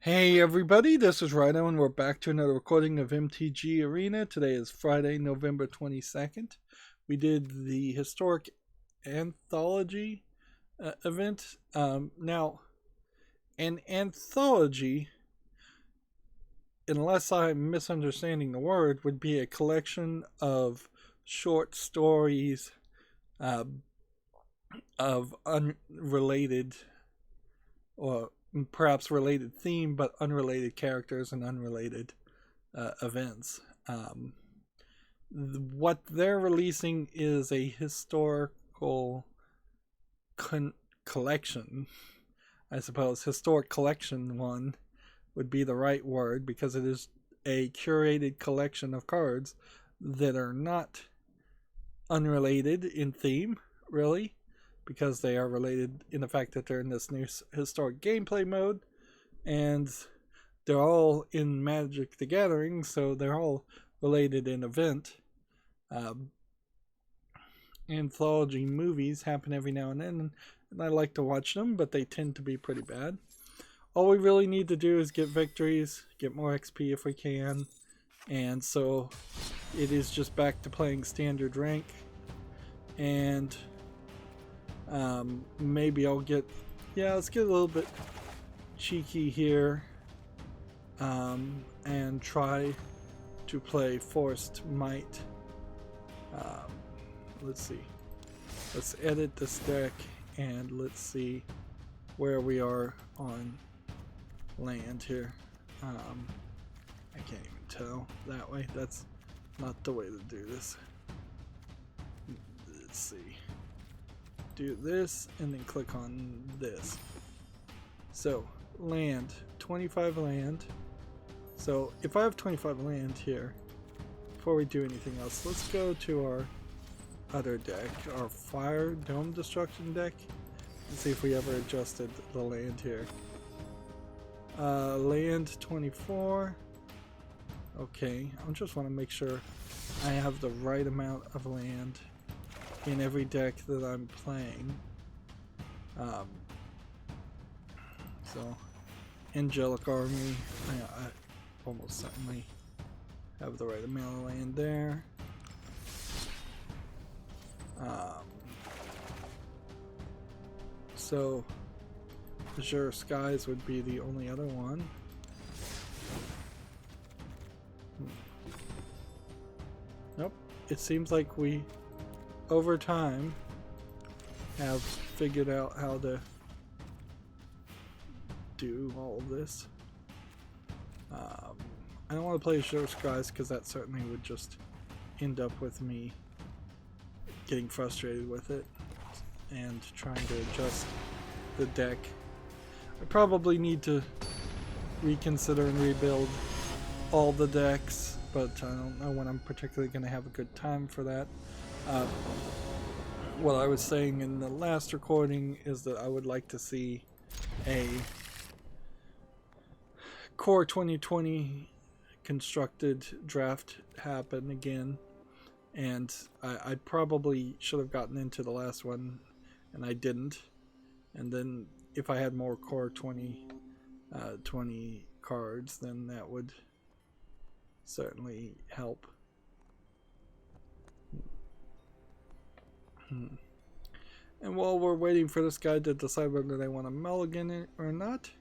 Hey everybody, this is Rydo and we're back to another recording of MTG Arena. Today is Friday, November 22nd. We did the historic anthology event. Now, an anthology, unless I'm misunderstanding the word, would be a collection of short stories of unrelated or perhaps related theme, but unrelated characters and unrelated events. What they're releasing is a historical collection. I suppose historic collection one would be the right word because it is a curated collection of cards that are not unrelated in theme, really, because they are related in the fact that they're in this new historic gameplay mode, and they're all in Magic the Gathering, so they're all related in event. Anthology movies happen every now and then, and I like to watch them, but they tend to be pretty bad. All we really need to do is get victories, get more XP if we can, and so it is just back to playing standard rank, and maybe I'll get, let's get a little bit cheeky here, and try to play Forced Might. Let's see, let's edit this deck and let's see where we are on land here. I can't even tell that way. That's not the way to do this. Let's see. Do this and then click on this. So land, 25 land. So if I have 25 land here, before we do anything else, let's go to our other deck, our Fire Dome Destruction deck, and see if we ever adjusted the land here. Land 24. Okay, I just want to make sure I have the right amount of land in every deck that I'm playing. So Angelic Army, I almost certainly have the right amount of land there. So Azure Skies would be the only other one. Nope, it seems like we over time have figured out how to do all of this. I don't want to play Azure Skies because that certainly would just end up with me getting frustrated with it and trying to adjust the deck. I probably need to reconsider and rebuild all the decks, but I don't know when I'm particularly going to have a good time for that. What I was saying in the last recording is that I would like to see a Core 2020 constructed draft happen again, and I probably should have gotten into the last one and I didn't, and then if I had more Core 2020 cards, then that would certainly help. And while we're waiting for this guy to decide whether they want to mulligan it or not,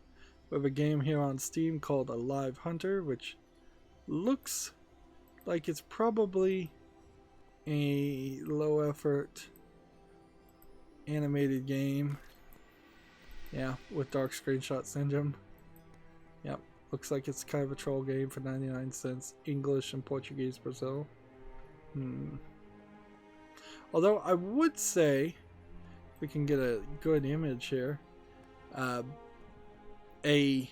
we have a game here on Steam called Alive Hunter, which looks like it's probably a low effort animated game. Yeah, with dark screenshot syndrome. Yep, looks like it's kind of a troll game for 99 cents, English and Portuguese Brazil. Although I would say, if we can get a good image here, a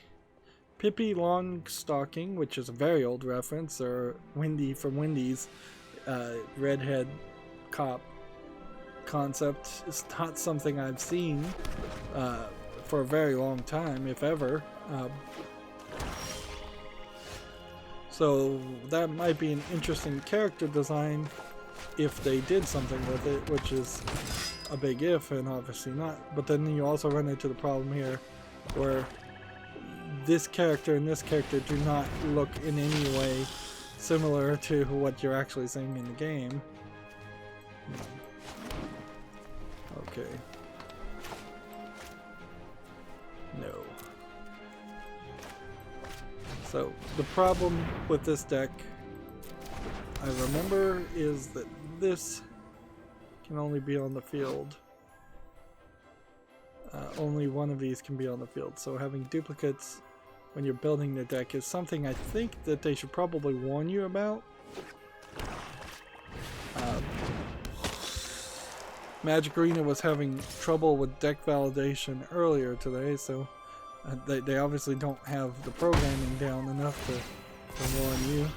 Pippi Longstocking, which is a very old reference, or Wendy from Wendy's redhead cop concept, is not something I've seen for a very long time, if ever. So that might be an interesting character design if they did something with it, which is a big if and obviously not. But then you also run into the problem here where this character and this character do not look in any way similar to what you're actually seeing in the game. Okay. No. So, the problem with this deck, I remember, is that this can only be on the field. Only one of these can be on the field, so having duplicates when you're building the deck is something I think that they should probably warn you about. Magic Arena was having trouble with deck validation earlier today, so they obviously don't have the programming down enough to warn you.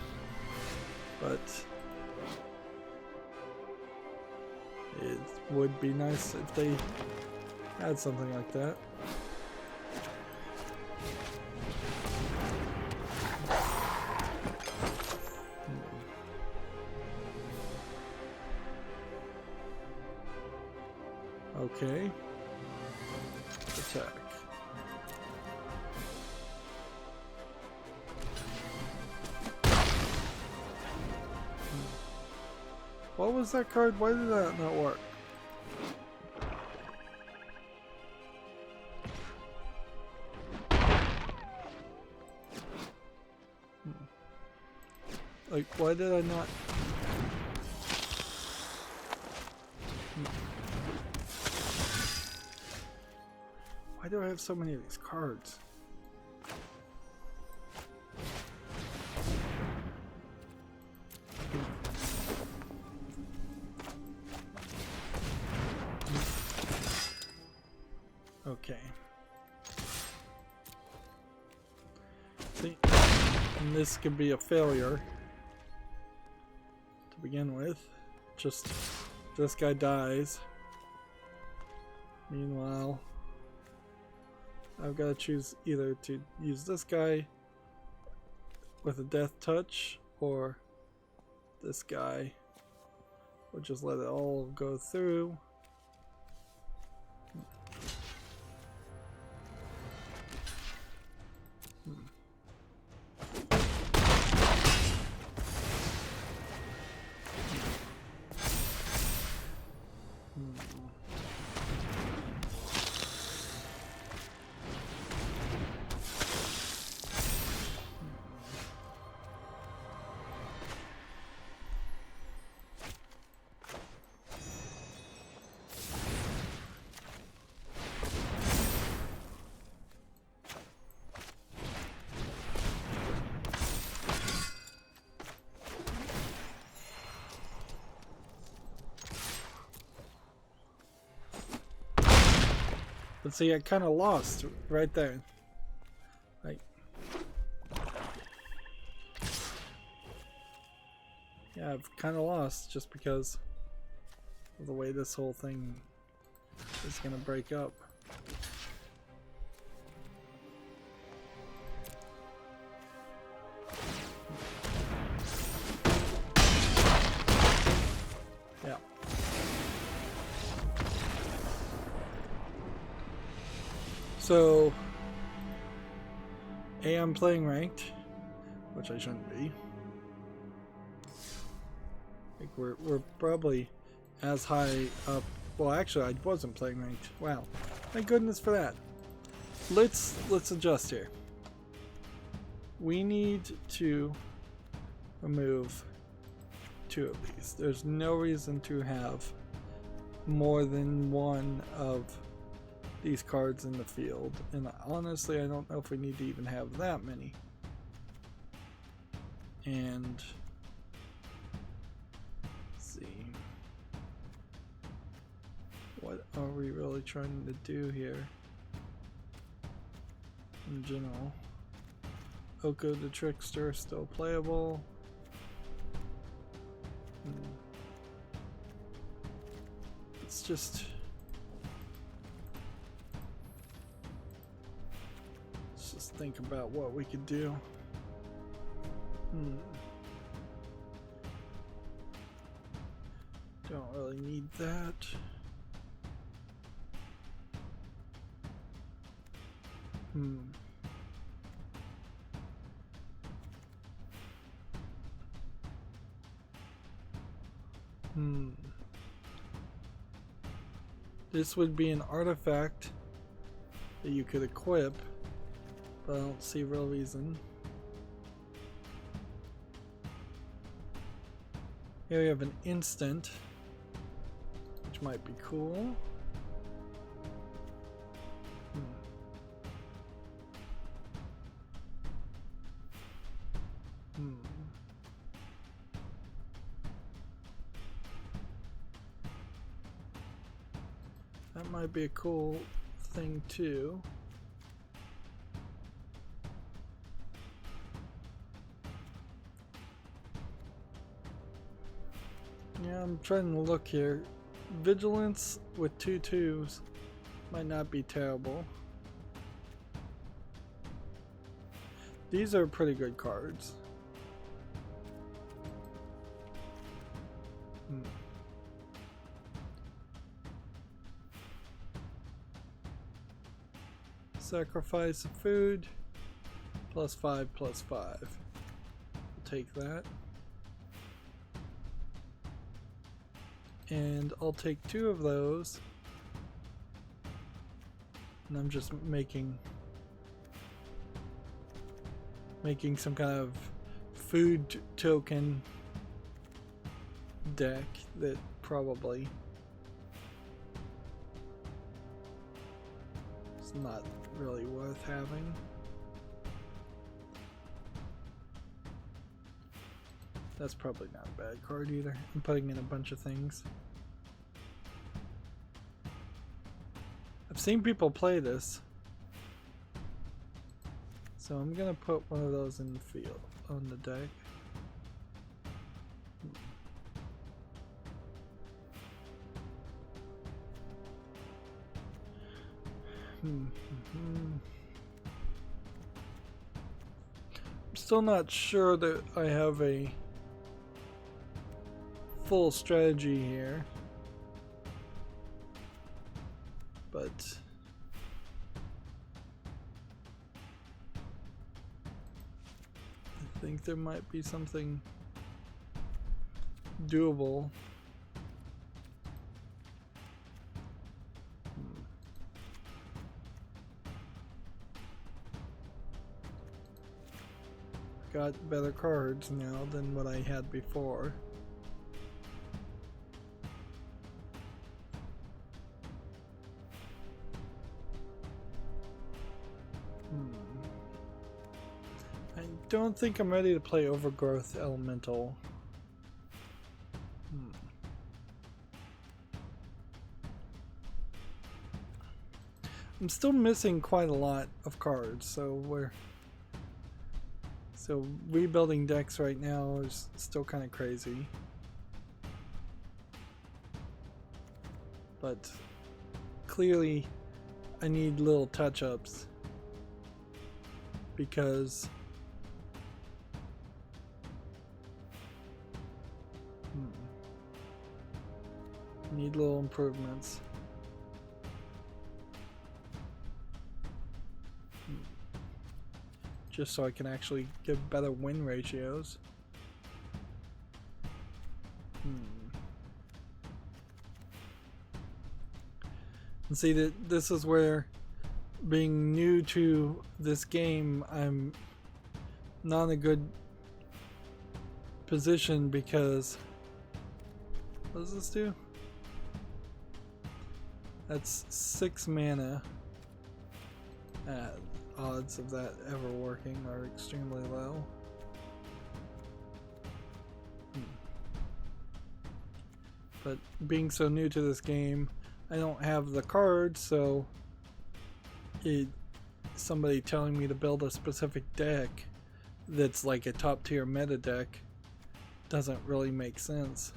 But it would be nice if they had something like that. Okay. Attack. What was that card? Why did that not work? Like, why did I not? Why do I have so many of these cards? Okay. See, and this could be a failure to begin with. Just this guy dies. Meanwhile, I've got to choose either to use this guy with a death touch or this guy, or just let it all go through. But see, I kind of lost right there. Like, yeah, I've kind of lost just because of the way this whole thing is gonna break up. Yeah. So, I'm playing ranked, which I shouldn't be. Like we're probably as high up. Well, actually, I wasn't playing ranked. Wow, thank goodness for that. Let's adjust here. We need to remove 2 of these. There's no reason to have more than one of these cards in the field, and honestly I don't know if we need to even have that many. And let's see, what are we really trying to do here in general? Oko the Trickster still playable. It's just think about what we could do. Don't really need that. This would be an artifact that you could equip, but I don't see a real reason. Here we have an instant, which might be cool. That might be a cool thing too. Yeah, I'm trying to look here. Vigilance with 2 2s might not be terrible. These are pretty good cards. Sacrifice of food, +5/+5. We'll take that. And I'll take 2 of those. And I'm just making some kind of food token deck that probably is not really worth having. That's probably not a bad card either. I'm putting in a bunch of things. I've seen people play this, so I'm gonna put one of those in the field on the deck. I'm still not sure that I have a full strategy here, but I think there might be something doable. Got better cards now than what I had before. I don't think I'm ready to play Overgrowth Elemental. I'm still missing quite a lot of cards, so rebuilding decks right now is still kind of crazy. But clearly I need little touch-ups because need little improvements. Just so I can actually get better win ratios. And see that this is where, being new to this game, I'm not in a good position because what does this do? That's 6 mana. Odds of that ever working are extremely low. But being so new to this game, I don't have the cards, so somebody telling me to build a specific deck that's like a top tier meta deck doesn't really make sense.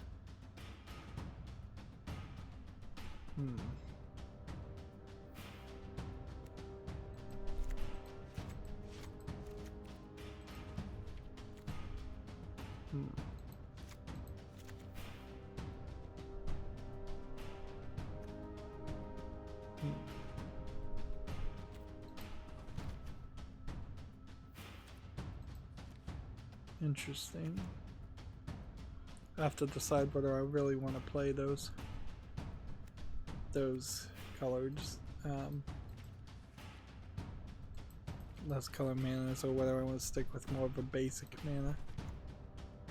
Interesting. I have to decide whether I really want to play those colors, less color mana, or whether I want to stick with more of a basic mana.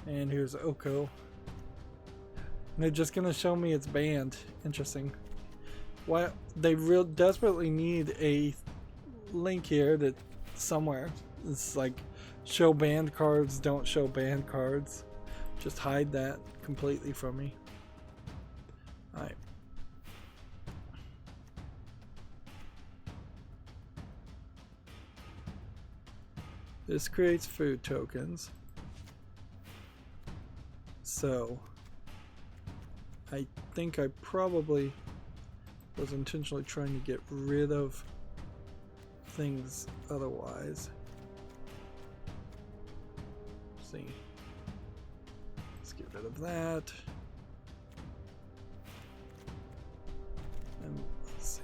And here's Oko. And they're just gonna show me it's banned. Interesting. Why they desperately need a link here that somewhere. It's like show banned cards, don't show banned cards. Just hide that completely from me. Alright. This creates food tokens. So I think I probably was intentionally trying to get rid of things otherwise. Let's see. Let's get rid of that. And let's see.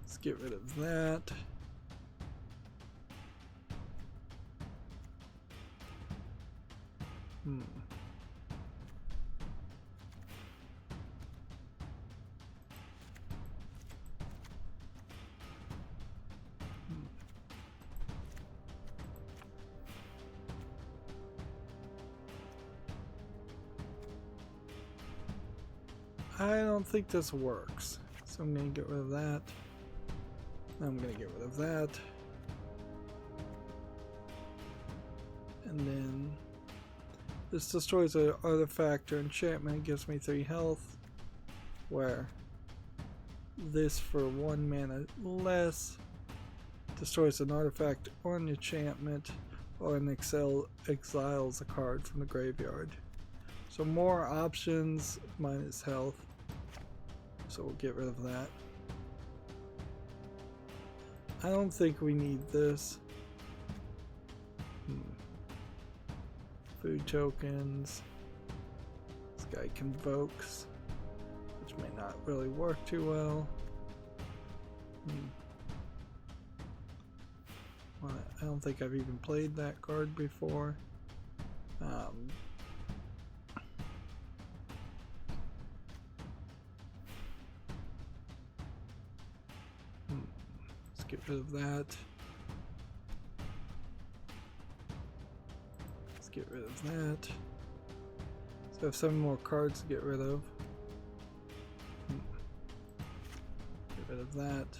Let's get rid of that. I don't think this works, so I'm going to get rid of that. I'm going to get rid of that. And then this destroys an artifact or enchantment, gives me 3 health, where this for 1 mana less destroys an artifact or an enchantment, or an exiles a card from the graveyard. So more options minus health. So we'll get rid of that. I don't think we need this. Food tokens. This guy convokes, which may not really work too well. Well, I don't think I've even played that card before. Let's get rid of that. Let's get rid of that. So I have 7 more cards to get rid of. Get rid of that.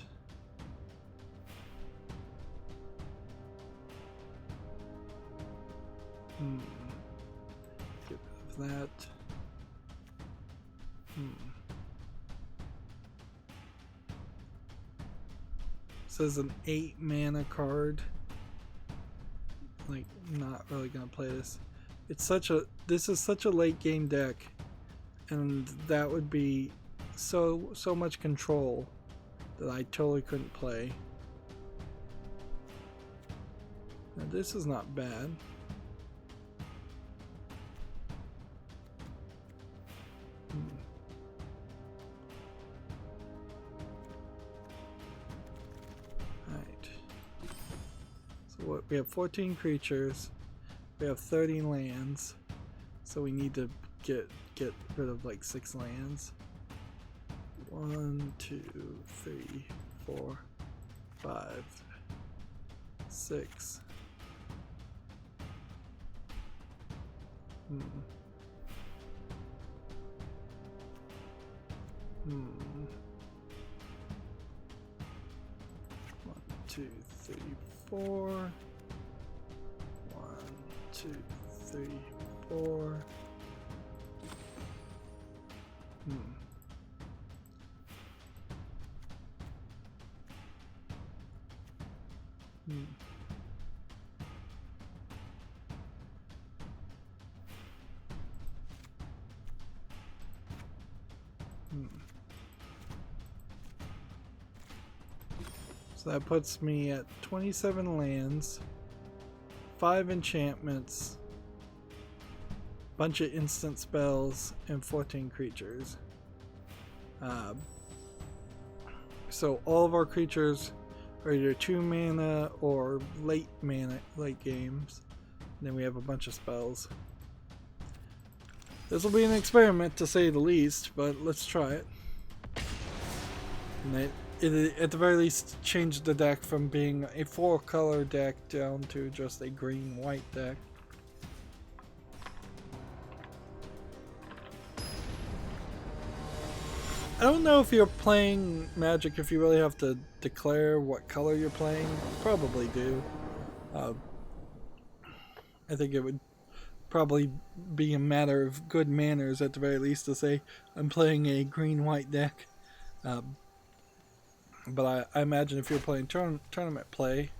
Get rid of that. This is an 8 mana card. Like, not really gonna play this. This is such a late game deck, and that would be so much control that I totally couldn't play. Now this is not bad. We have 14 creatures, we have 30 lands, so we need to get rid of like 6 lands. 1, 2, 3, 4, 5, 6. 1, 2, 3, 4. 1, 2, 3, 4. So that puts me at 27 lands, 5 enchantments, bunch of instant spells, and 14 creatures. So all of our creatures are either 2 mana or late games. And then we have a bunch of spells. This will be an experiment to say the least, but let's try it. And it at the very least changed the deck from being a 4-color deck down to just a green-white deck. I don't know if you're playing Magic if you really have to declare what color you're playing. You probably do. I think it would probably be a matter of good manners at the very least to say I'm playing a green-white deck. But I imagine if you're playing tournament play,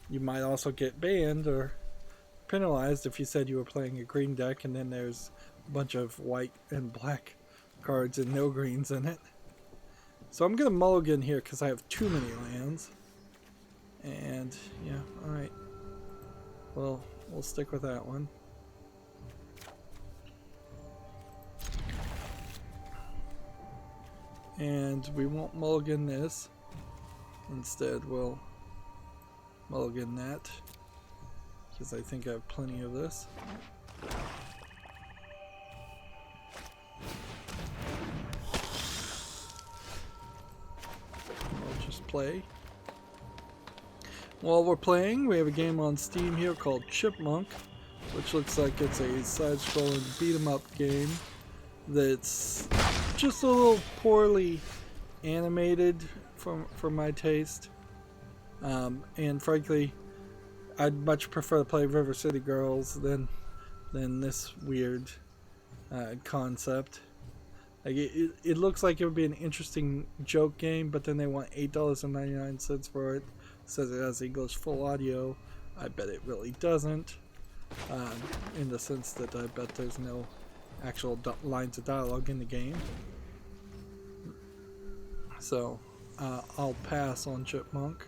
you might also get banned or penalized if you said you were playing a green deck and then there's a bunch of white and black cards and no greens in it. So I'm going to mulligan here because I have too many lands. And yeah, alright. Well, we'll stick with that one. And we won't mulligan this. Instead, we'll mulligan that. Because I think I have plenty of this. We'll just play. While we're playing, we have a game on Steam here called Chipmunk, which looks like it's a side-scrolling beat-em-up game that's just a little poorly animated for my taste. And frankly, I'd much prefer to play River City Girls than this weird concept. Like it looks like it would be an interesting joke game, but then they want $8.99 for it. Says it has English full audio. I bet it really doesn't. In the sense that I bet there's no actual lines of dialogue in the game. So I'll pass on Chipmunk.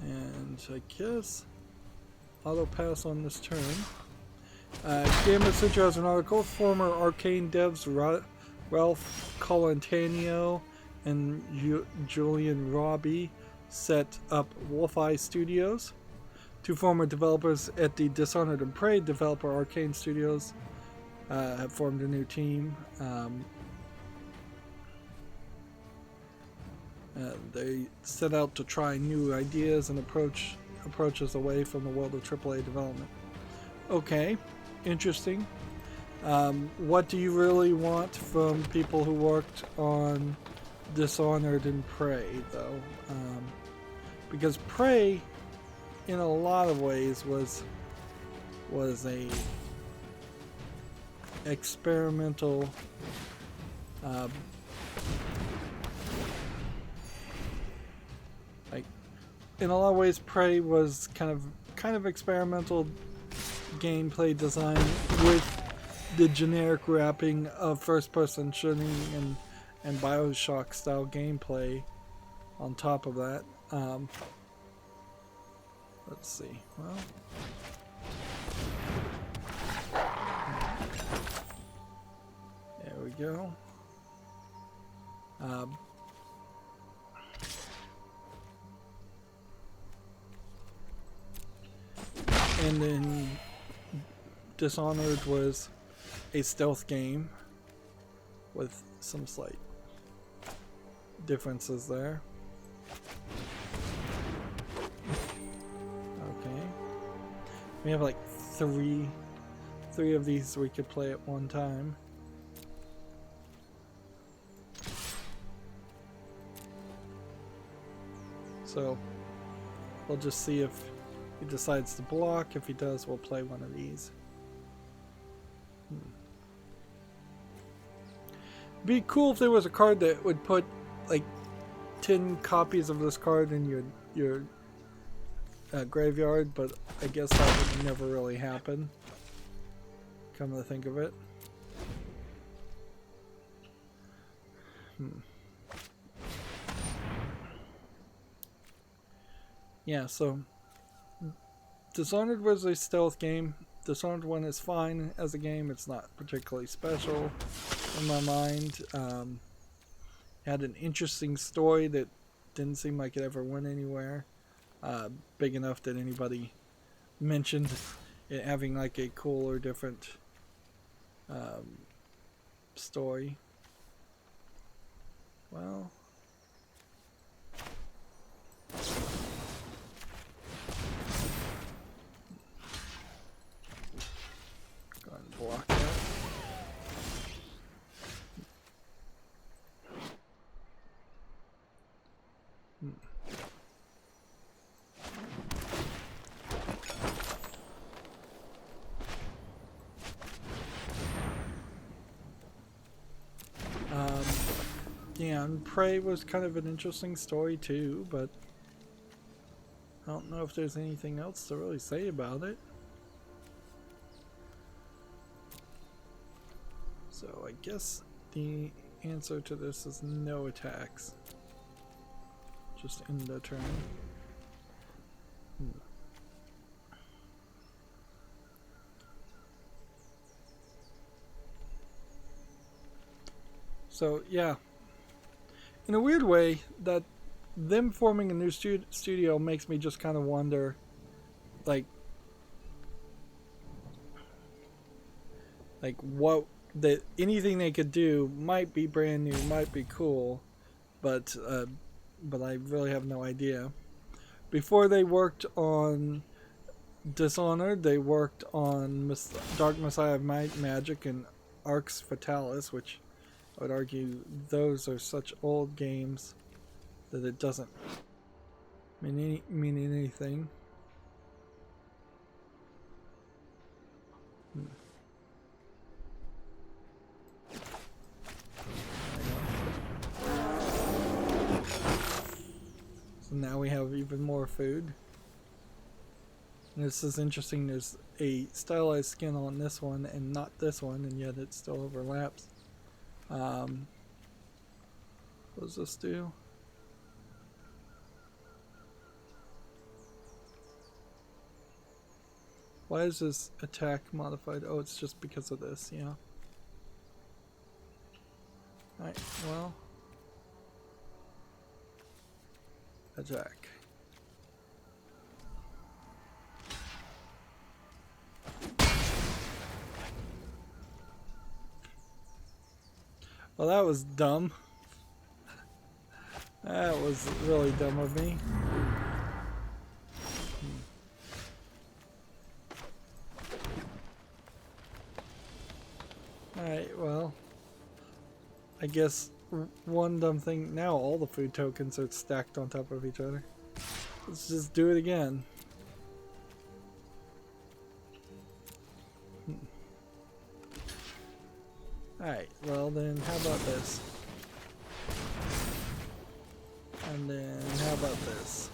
And I guess auto pass on this turn. Game of Center has an article. Former Arcane devs Ralph Colantanio and Julian Robbie set up Wolfeye Studios. Two former developers at the Dishonored and Prey developer Arcane Studios have formed a new team. They set out to try new ideas and approaches away from the world of AAA development. Okay, interesting. What do you really want from people who worked on Dishonored and Prey, though? Because Prey, in a lot of ways, was a experimental in a lot of ways Prey was kind of experimental gameplay design with the generic wrapping of first-person shooting and Bioshock style gameplay on top of that. Let's see. Well, there we go. And then Dishonored was a stealth game with some slight differences there. Okay. We have like three of these we could play at one time. So we'll just see if he decides to block. If he does, we'll play one of these. Be cool if there was a card that would put like 10 copies of this card in your graveyard, but I guess that would never really happen. Come to think of it. Yeah, so Dishonored was a stealth game. Dishonored 1 is fine as a game. It's not particularly special in my mind. had an interesting story that didn't seem like it ever went anywhere big enough that anybody mentioned it having like a cool or different story. Well, go ahead and block that. Yeah, and Prey was kind of an interesting story too, but I don't know if there's anything else to really say about it. So I guess the answer to this is no attacks. Just end the turn. So yeah, in a weird way, that them forming a new studio makes me just kind of wonder, like what anything they could do might be brand new, might be cool, but I really have no idea. Before they worked on Dishonored, they worked on Dark Messiah of Might Magic and Arx Fatalis, which I would argue those are such old games that it doesn't mean anything. So now we have even more food. And this is interesting, there's a stylized skin on this one and not this one, and yet it still overlaps. What does this do? Why is this attack modified? Oh, it's just because of this, yeah. Alright, well. Attack. Well, that was dumb. That was really dumb of me. Alright, well. I guess one dumb thing. Now all the food tokens are stacked on top of each other. Let's just do it again. Alright, well then how about this? And then how about this?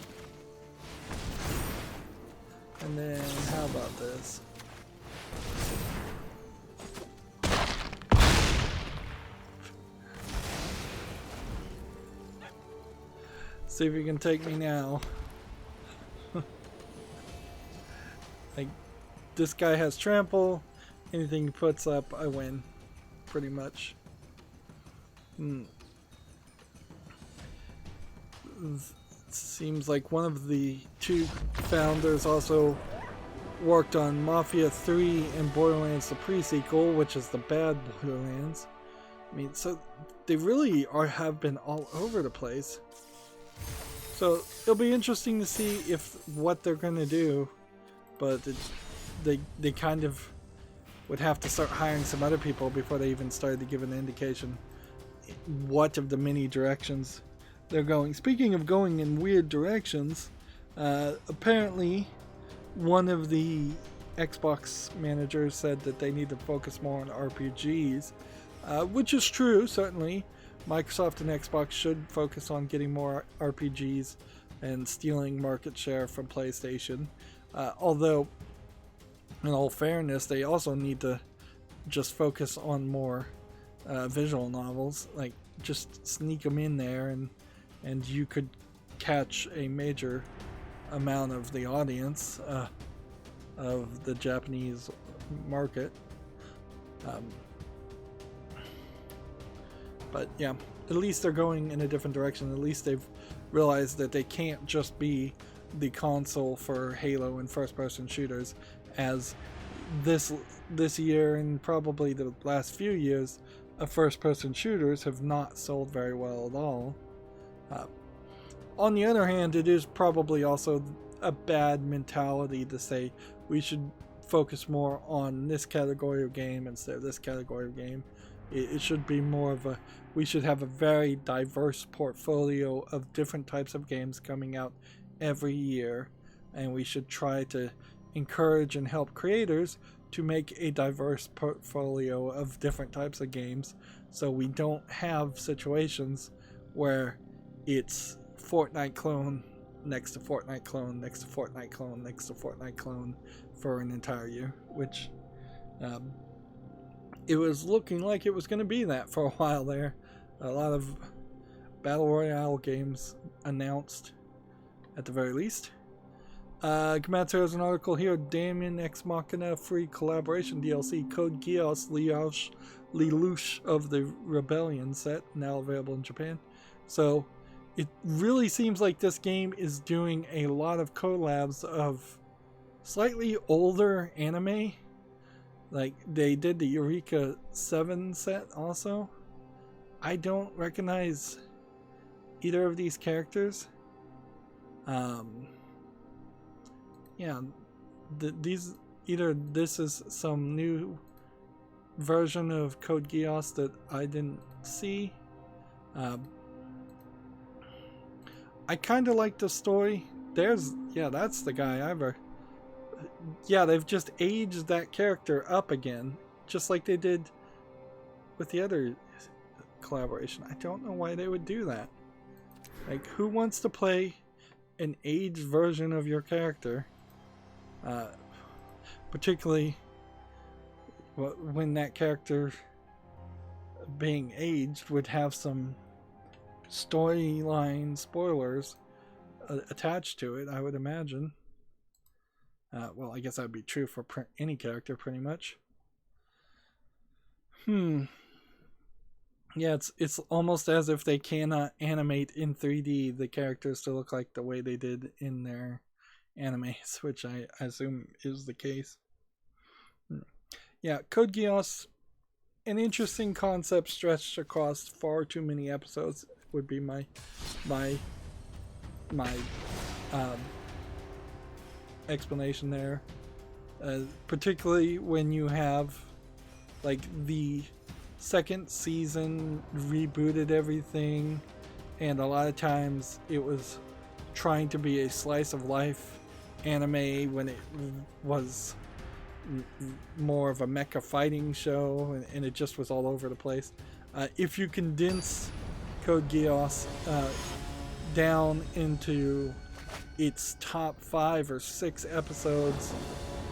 And then how about this? See if you can take me now. Like, this guy has trample. Anything he puts up, I win. Pretty much. Seems like one of the two founders also worked on Mafia 3 and Borderlands the pre-sequel, which is the bad Borderlands. I mean, so they really have been all over the place. So it'll be interesting to see what they're going to do, but they kind of would have to start hiring some other people before they even started to give an indication what of the many directions they're going. Speaking of going in weird directions, apparently one of the Xbox managers said that they need to focus more on RPGs, which is true, certainly. Microsoft and Xbox should focus on getting more RPGs and stealing market share from PlayStation. Although, in all fairness, they also need to just focus on more visual novels. Like, just sneak them in there, and you could catch a major amount of the audience of the Japanese market. But yeah, at least they're going in a different direction. At least they've realized that they can't just be the console for Halo and first-person shooters, as this year and probably the last few years of first-person shooters have not sold very well at all. On the other hand, it is probably also a bad mentality to say we should focus more on this category of game instead of this category of game. It should be more of we should have a very diverse portfolio of different types of games coming out every year, and we should try to encourage and help creators to make a diverse portfolio of different types of games, so we don't have situations where it's Fortnite clone next to Fortnite clone next to Fortnite clone next to Fortnite clone for an entire year, which it was looking like it was going to be that for a while there. A lot of Battle Royale games announced, at the very least. Komatsu has an article here. Damien Ex Machina free collaboration DLC Code Geass Lelouch of the Rebellion set, now available in Japan. So it really seems like this game is doing a lot of collabs of slightly older anime. Like, they did the Eureka 7 set also. I don't recognize either of these characters. Yeah, either this is some new version of Code Geass that I didn't see. I kind of like the story. That's the guy they've just aged that character up again, just like they did with the other collaboration. I don't know why they would do that. Like, who wants to play an aged version of your character? Particularly when that character being aged would have some storyline spoilers attached to it, I would imagine. Well, I guess that would be true for any character, pretty much. Yeah, it's almost as if they cannot animate in 3D the characters to look like the way they did in their animes, which I assume is the case. Yeah, Code Geass, an interesting concept stretched across far too many episodes would be my explanation there. Particularly when you have, like, the second season rebooted everything, and a lot of times it was trying to be a slice of life anime when it was more of a mecha fighting show, and it just was all over the place. If you condense Code Geass down into its top 5 or 6 episodes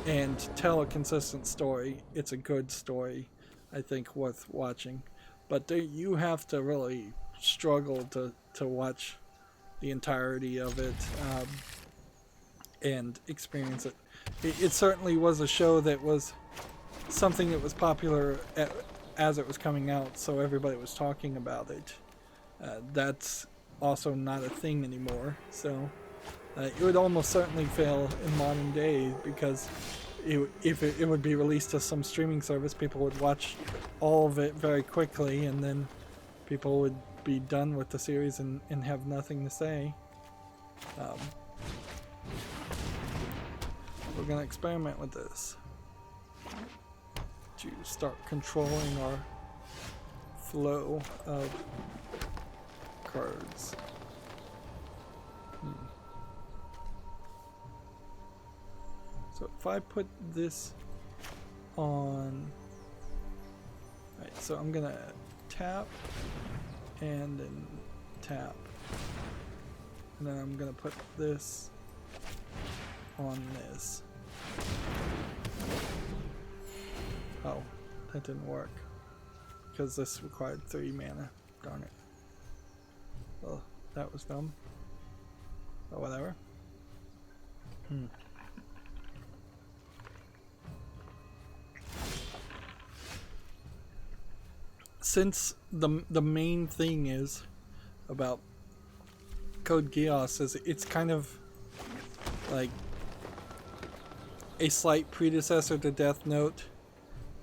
and tell a consistent story, it's a good story, I think, worth watching. But you have to really struggle to watch the entirety of it and experience it. It certainly was a show that was something that was popular as it was coming out, so everybody was talking about it. That's also not a thing anymore, so it would almost certainly fail in modern day, because if it would be released to some streaming service, people would watch all of it very quickly, and then people would be done with the series and have nothing to say. We're going to experiment with this to start controlling our flow of cards. So if I put this on, right, so I'm gonna tap and then tap, and then I'm gonna put this on this. Oh, that didn't work because this required 3 mana. Darn it. Well, that was dumb. Oh, whatever. since the main thing is about Code Geass is it's kind of like a slight predecessor to Death Note,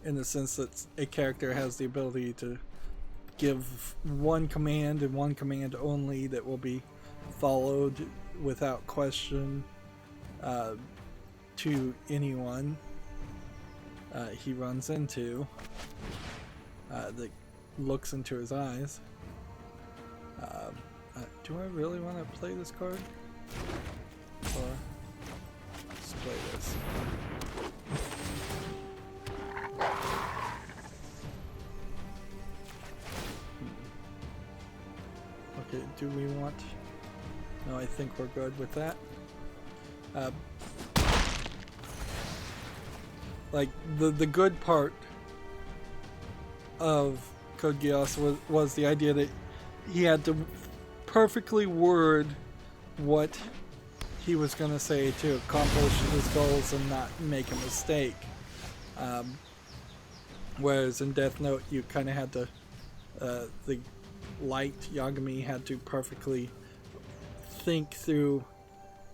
in the sense that a character has the ability to give one command and one command only that will be followed without question to anyone he runs into that looks into his eyes. Do I really want to play this card? Or let's play this. Okay, do we want... No, I think we're good with that. Like, the good part of Code Geass was the idea that he had to perfectly word what he was going to say to accomplish his goals and not make a mistake. Whereas in Death Note, you kind of had to... the light Yagami had to perfectly think through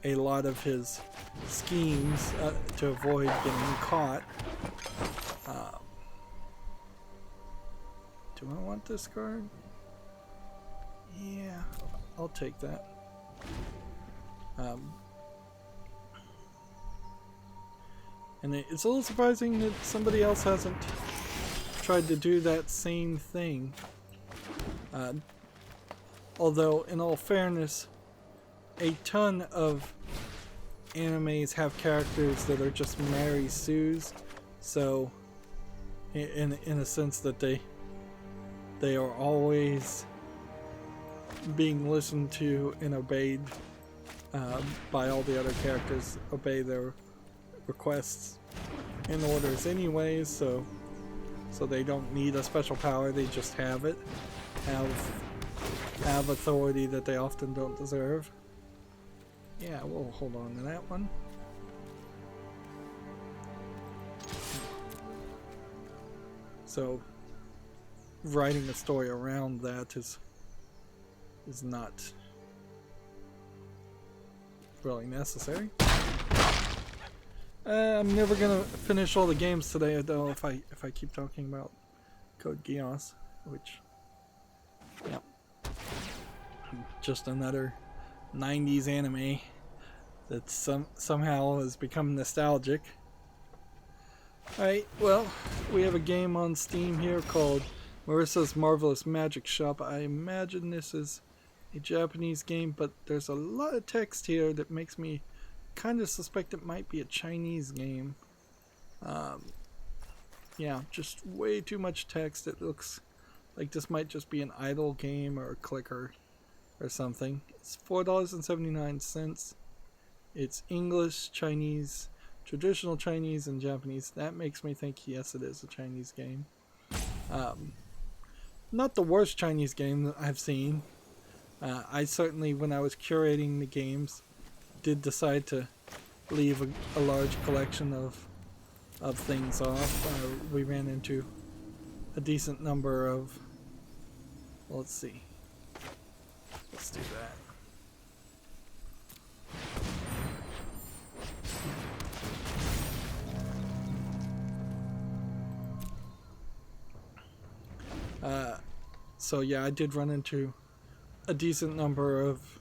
a lot of his schemes to avoid getting caught. Do I want this card? Yeah, I'll take that. And it's a little surprising that somebody else hasn't tried to do that same thing. Although, in all fairness, a ton of animes have characters that are just Mary Sues, so in a sense that they are always being listened to and obeyed by all the other characters, obey their requests and orders anyways, so they don't need a special power, they just have it, have authority that they often don't deserve. Yeah, we'll hold on to that one. So writing a story around that is not really necessary. I'm never gonna finish all the games today though if I keep talking about Code Geass, which, yeah, just another 90s anime that somehow has become nostalgic. Alright, well, we have a game on Steam here called Marissa's Marvelous Magic Shop. I imagine this is a Japanese game, but there's a lot of text here that makes me kind of suspect it might be a Chinese game. Yeah, just way too much text. It looks like this might just be an idle game or a clicker or something. It's $4.79. It's English, Chinese, traditional Chinese, and Japanese. That makes me think, yes, it is a Chinese game. Not the worst Chinese game that I've seen. I certainly, when I was curating the games, did decide to leave a large collection of things off. We ran into a decent number of... Let's see. Let's do that. So yeah, I did run into a decent number of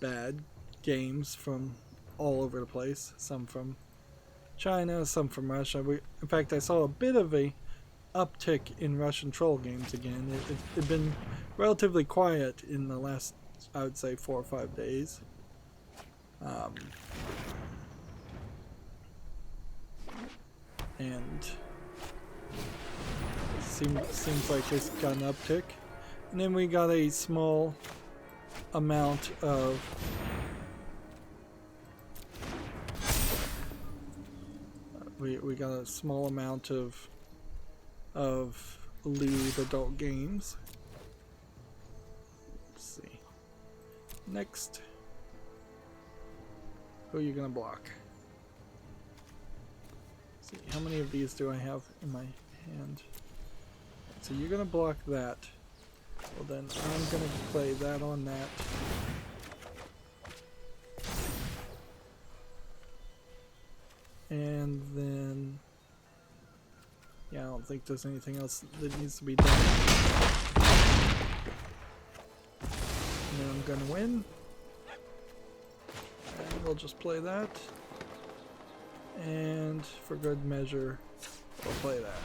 bad games from all over the place. Some from China, some from Russia. In fact, I saw a bit of a uptick in Russian troll games again. It's been relatively quiet in the last, I would say, 4 or 5 days. And seems like it's got an uptick. And then we got a small amount of we got a small amount of lewd adult games. Let's see. Next. Who are you gonna block? Let's see, how many of these do I have in my hand? so you're gonna block that. Well then I'm gonna play that on that. And then, yeah, I don't think there's anything else that needs to be done. And then I'm gonna win. And we'll just play that. And for good measure, we'll play that.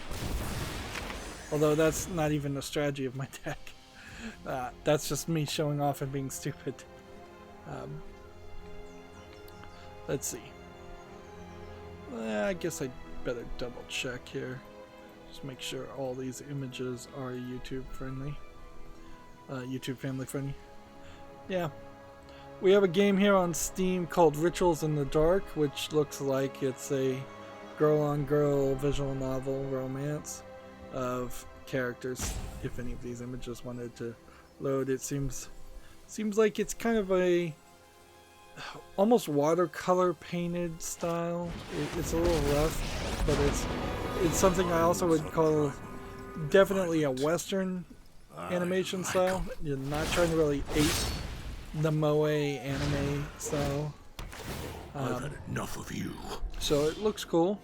Although that's not even the strategy of my deck. That's just me showing off and being stupid. Let's see. I guess I'd better double check here. Just make sure all these images are YouTube friendly. YouTube family friendly. Yeah. We have a game here on Steam called Rituals in the Dark, which looks like it's a girl-on-girl visual novel romance of characters. If any of these images wanted to load, it seems like it's kind of a almost watercolor painted style. It's a little rough, but it's something I also would call definitely a Western animation style. You're not trying to really ape the moe anime style. I've had enough of you. So it looks cool.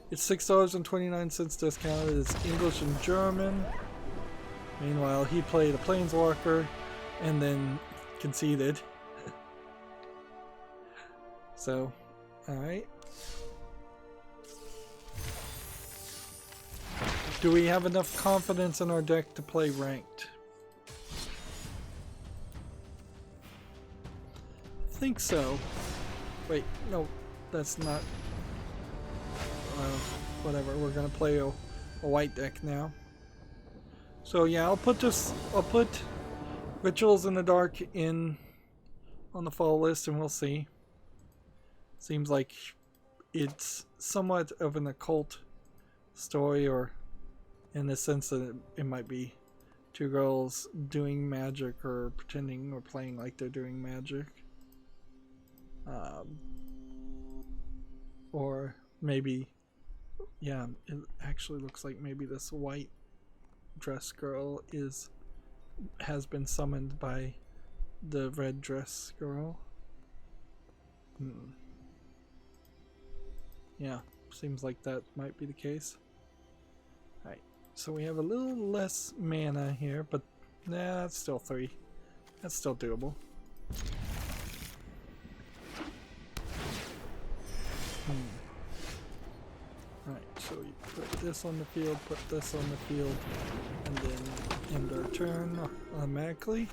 It's $6.29 discounted. It's English and German. Meanwhile, he played a Planeswalker and then conceded. So, alright. Do we have enough confidence in our deck to play ranked? I think so. Wait, no, that's not. Whatever, we're gonna play a white deck now. So yeah, I'll put Rituals in the Dark in on the fall list and we'll see. Seems like it's somewhat of an occult story, or in the sense that it might be two girls doing magic or pretending or playing like they're doing magic. Or maybe, yeah, it actually looks like maybe this white dress girl has been summoned by the red dress girl. Yeah, seems like that might be the case. Alright, so we have a little less mana here, but nah, that's still 3. That's still doable. Alright, so we put this on the field, put this on the field, and then end our turn automatically.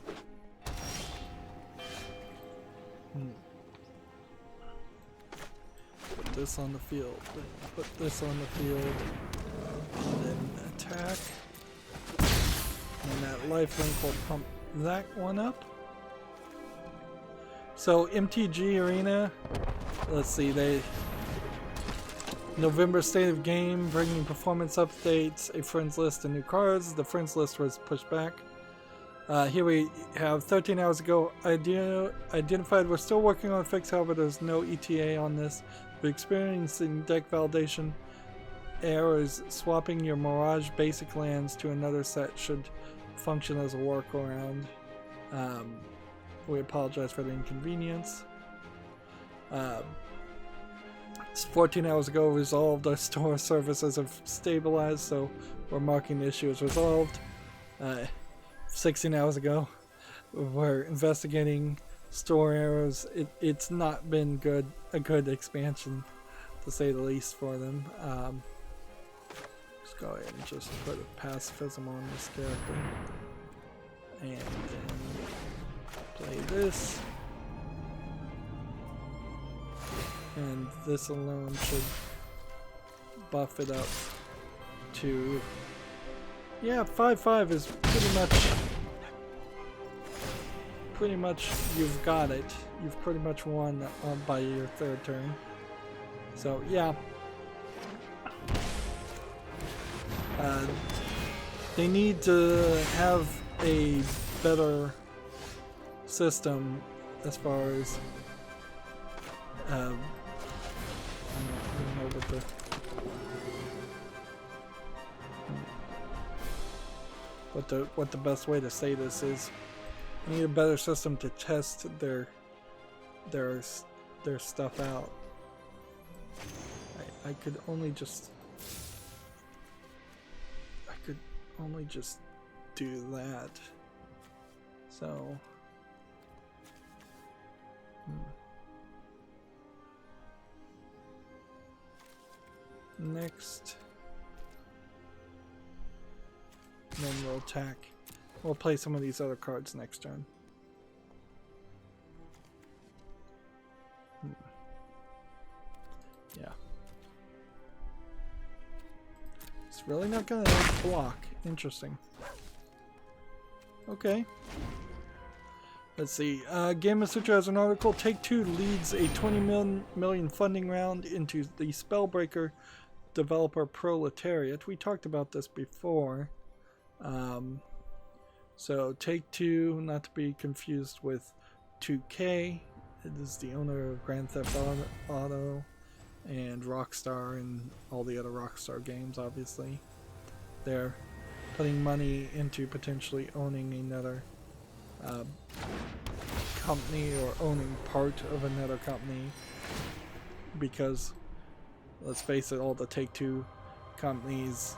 Put this on the field, then put this on the field, and then attack. And that lifelink will pump that one up. So MTG Arena, let's see, November State of Game, bringing performance updates, a friends list, and new cards. The friends list was pushed back. Here we have 13 hours ago. Identified. We're still working on a fix, however, there's no ETA on this. We're experiencing deck validation errors. Swapping your Mirage basic lands to another set should function as a workaround. We apologize for the inconvenience. It's 14 hours ago resolved. Our store services have stabilized, so we're marking the issue as resolved. 16 hours ago, we're investigating store errors. It's not been a good expansion, to say the least, for them. Let's go ahead and just put a pacifism on this character. And then play this. And this alone should buff it up to, yeah, 5/5 is pretty much you've got it. You've pretty much won by your third turn. So yeah, they need to have a better system as far as I don't know what what the best way to say this is. I need a better system to test their stuff out. I could only just do that. So next, and then we'll attack. We'll play some of these other cards next turn. Yeah. It's really not gonna block. Interesting. Okay. Let's see. Game of Sutra has an article. Take-Two leads a $20 million funding round into the Spellbreaker developer proletariat. We talked about this before. So Take-Two, not to be confused with 2K. It is the owner of Grand Theft Auto and Rockstar and all the other Rockstar games, obviously. They're putting money into potentially owning another company or owning part of another company, because let's face it, all the Take-Two companies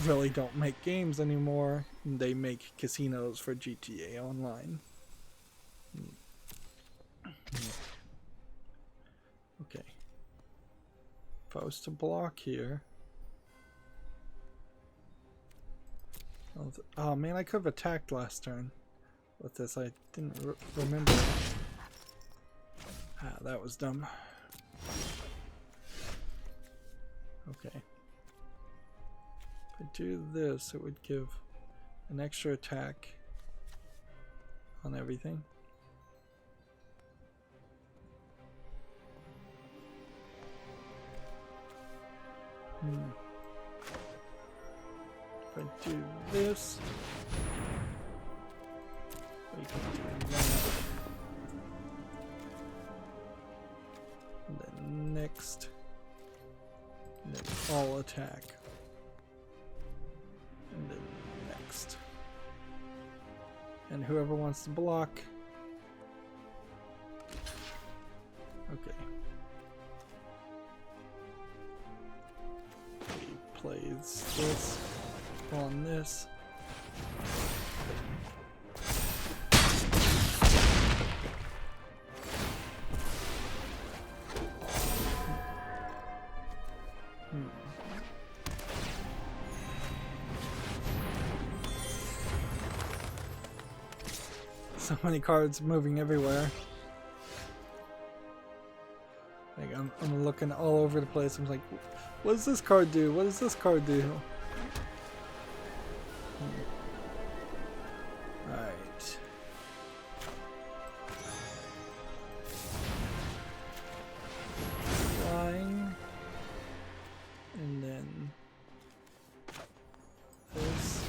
really don't make games anymore. They make casinos for GTA Online. Okay. If I was to block here. Oh man, I could have attacked last turn with this. I didn't remember. Ah, that was dumb. Okay. If I do this, it would give an extra attack on everything. If I do this, we can do that. And then next, and then all attack. And then next. And whoever wants to block. Okay. He plays this on this. So many cards moving everywhere. Like I'm looking all over the place. I'm like, what does this card do? What does this card do? Alright. Flying. And then this.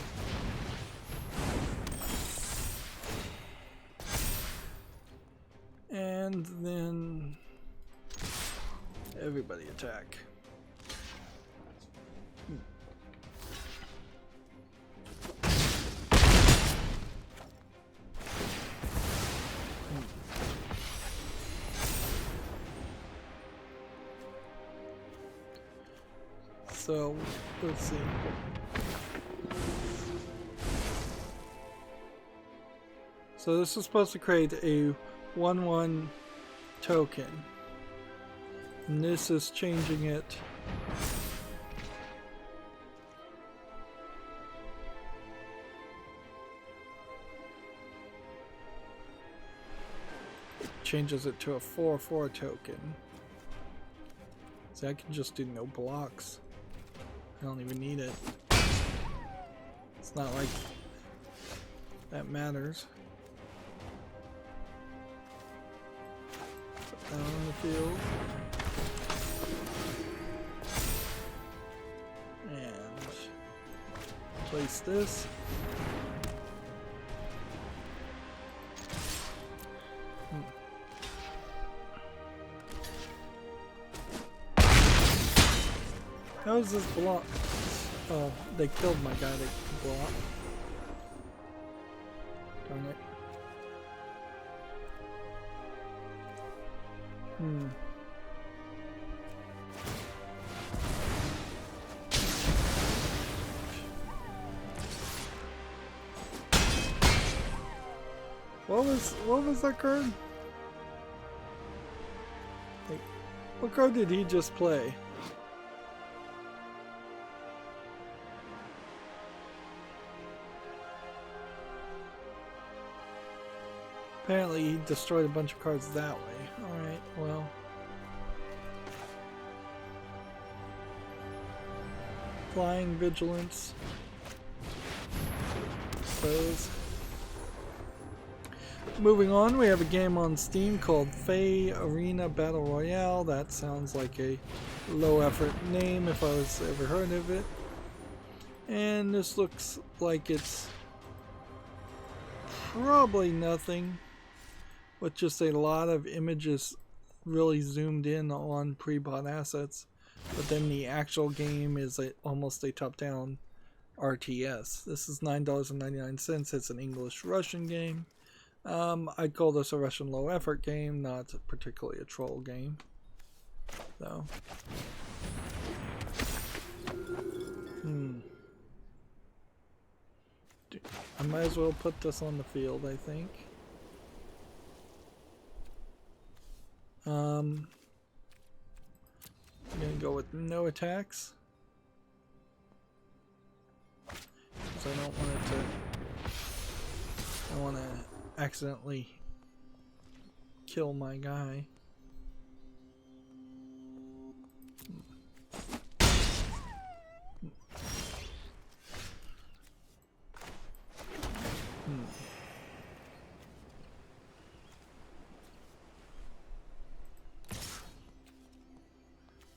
And then everybody attack. So let's see. So this is supposed to create a 1/1 token. And this is changing it. Changes it to a 4/4 token. See, I can just do no blocks. I don't even need it. It's not like that matters. Put that on the field. And place this. How is this block? Oh, they killed my guy that could block. Darn it. What was that card? Like, what card did he just play? Apparently he destroyed a bunch of cards that way. Alright, well. Flying Vigilance. Suppose. Moving on, we have a game on Steam called MTG Arena Battle Royale. That sounds like a low effort name if I was ever heard of it. And this looks like it's probably nothing, with just a lot of images really zoomed in on pre-bought assets. But then the actual game is almost a top-down RTS. This is $9.99. It's an English-Russian game. I'd call this a Russian low-effort game, not particularly a troll game. So, I might as well put this on the field, I think. I'm gonna go with no attacks, because I don't want it to. I want to accidentally kill my guy.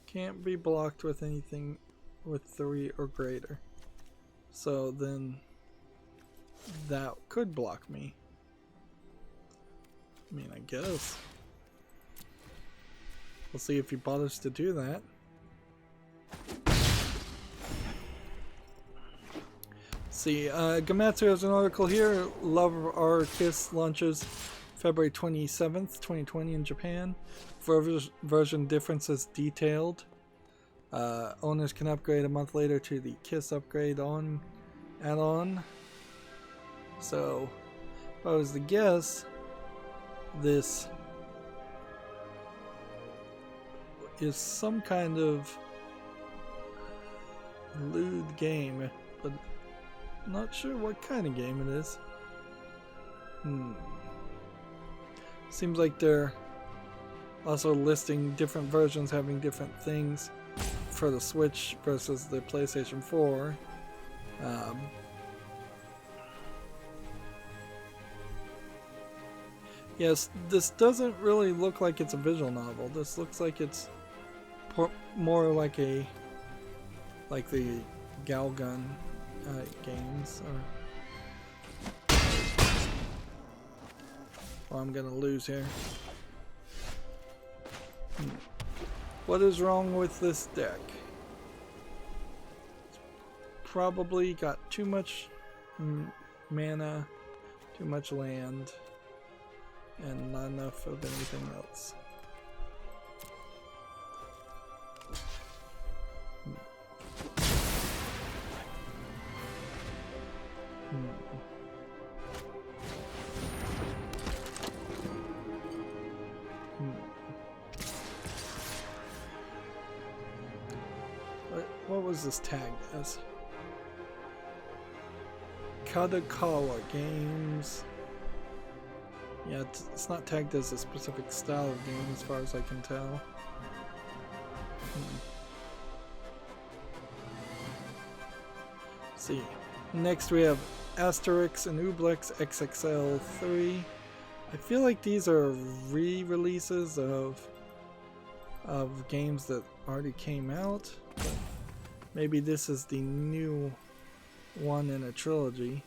Can't be blocked with anything with 3 or greater. So then that could block me. I mean, I guess. We'll see if he bothers to do that. See, Gamatsu has an article here. Love Our Kiss launches February 27th, 2020 in Japan. Version differences detailed. Owners can upgrade a month later to the Kiss upgrade add-on. So, if I was to guess, this is some kind of lewd game, but I'm not sure what kind of game it is. Seems like they're also listing different versions having different things for the Switch versus the PlayStation 4. Yes, this doesn't really look like it's a visual novel. This looks like it's more like the Galgun games. Well, I'm gonna lose here. What is wrong with this deck? It's probably got too much mana, too much land, and not enough of anything else. What was this tagged as? Kadokawa Games. Yeah, it's not tagged as a specific style of game as far as I can tell. See. Next we have Asterix and Obelix XXL 3. I feel like these are re-releases of games that already came out. But maybe this is the new one in a trilogy.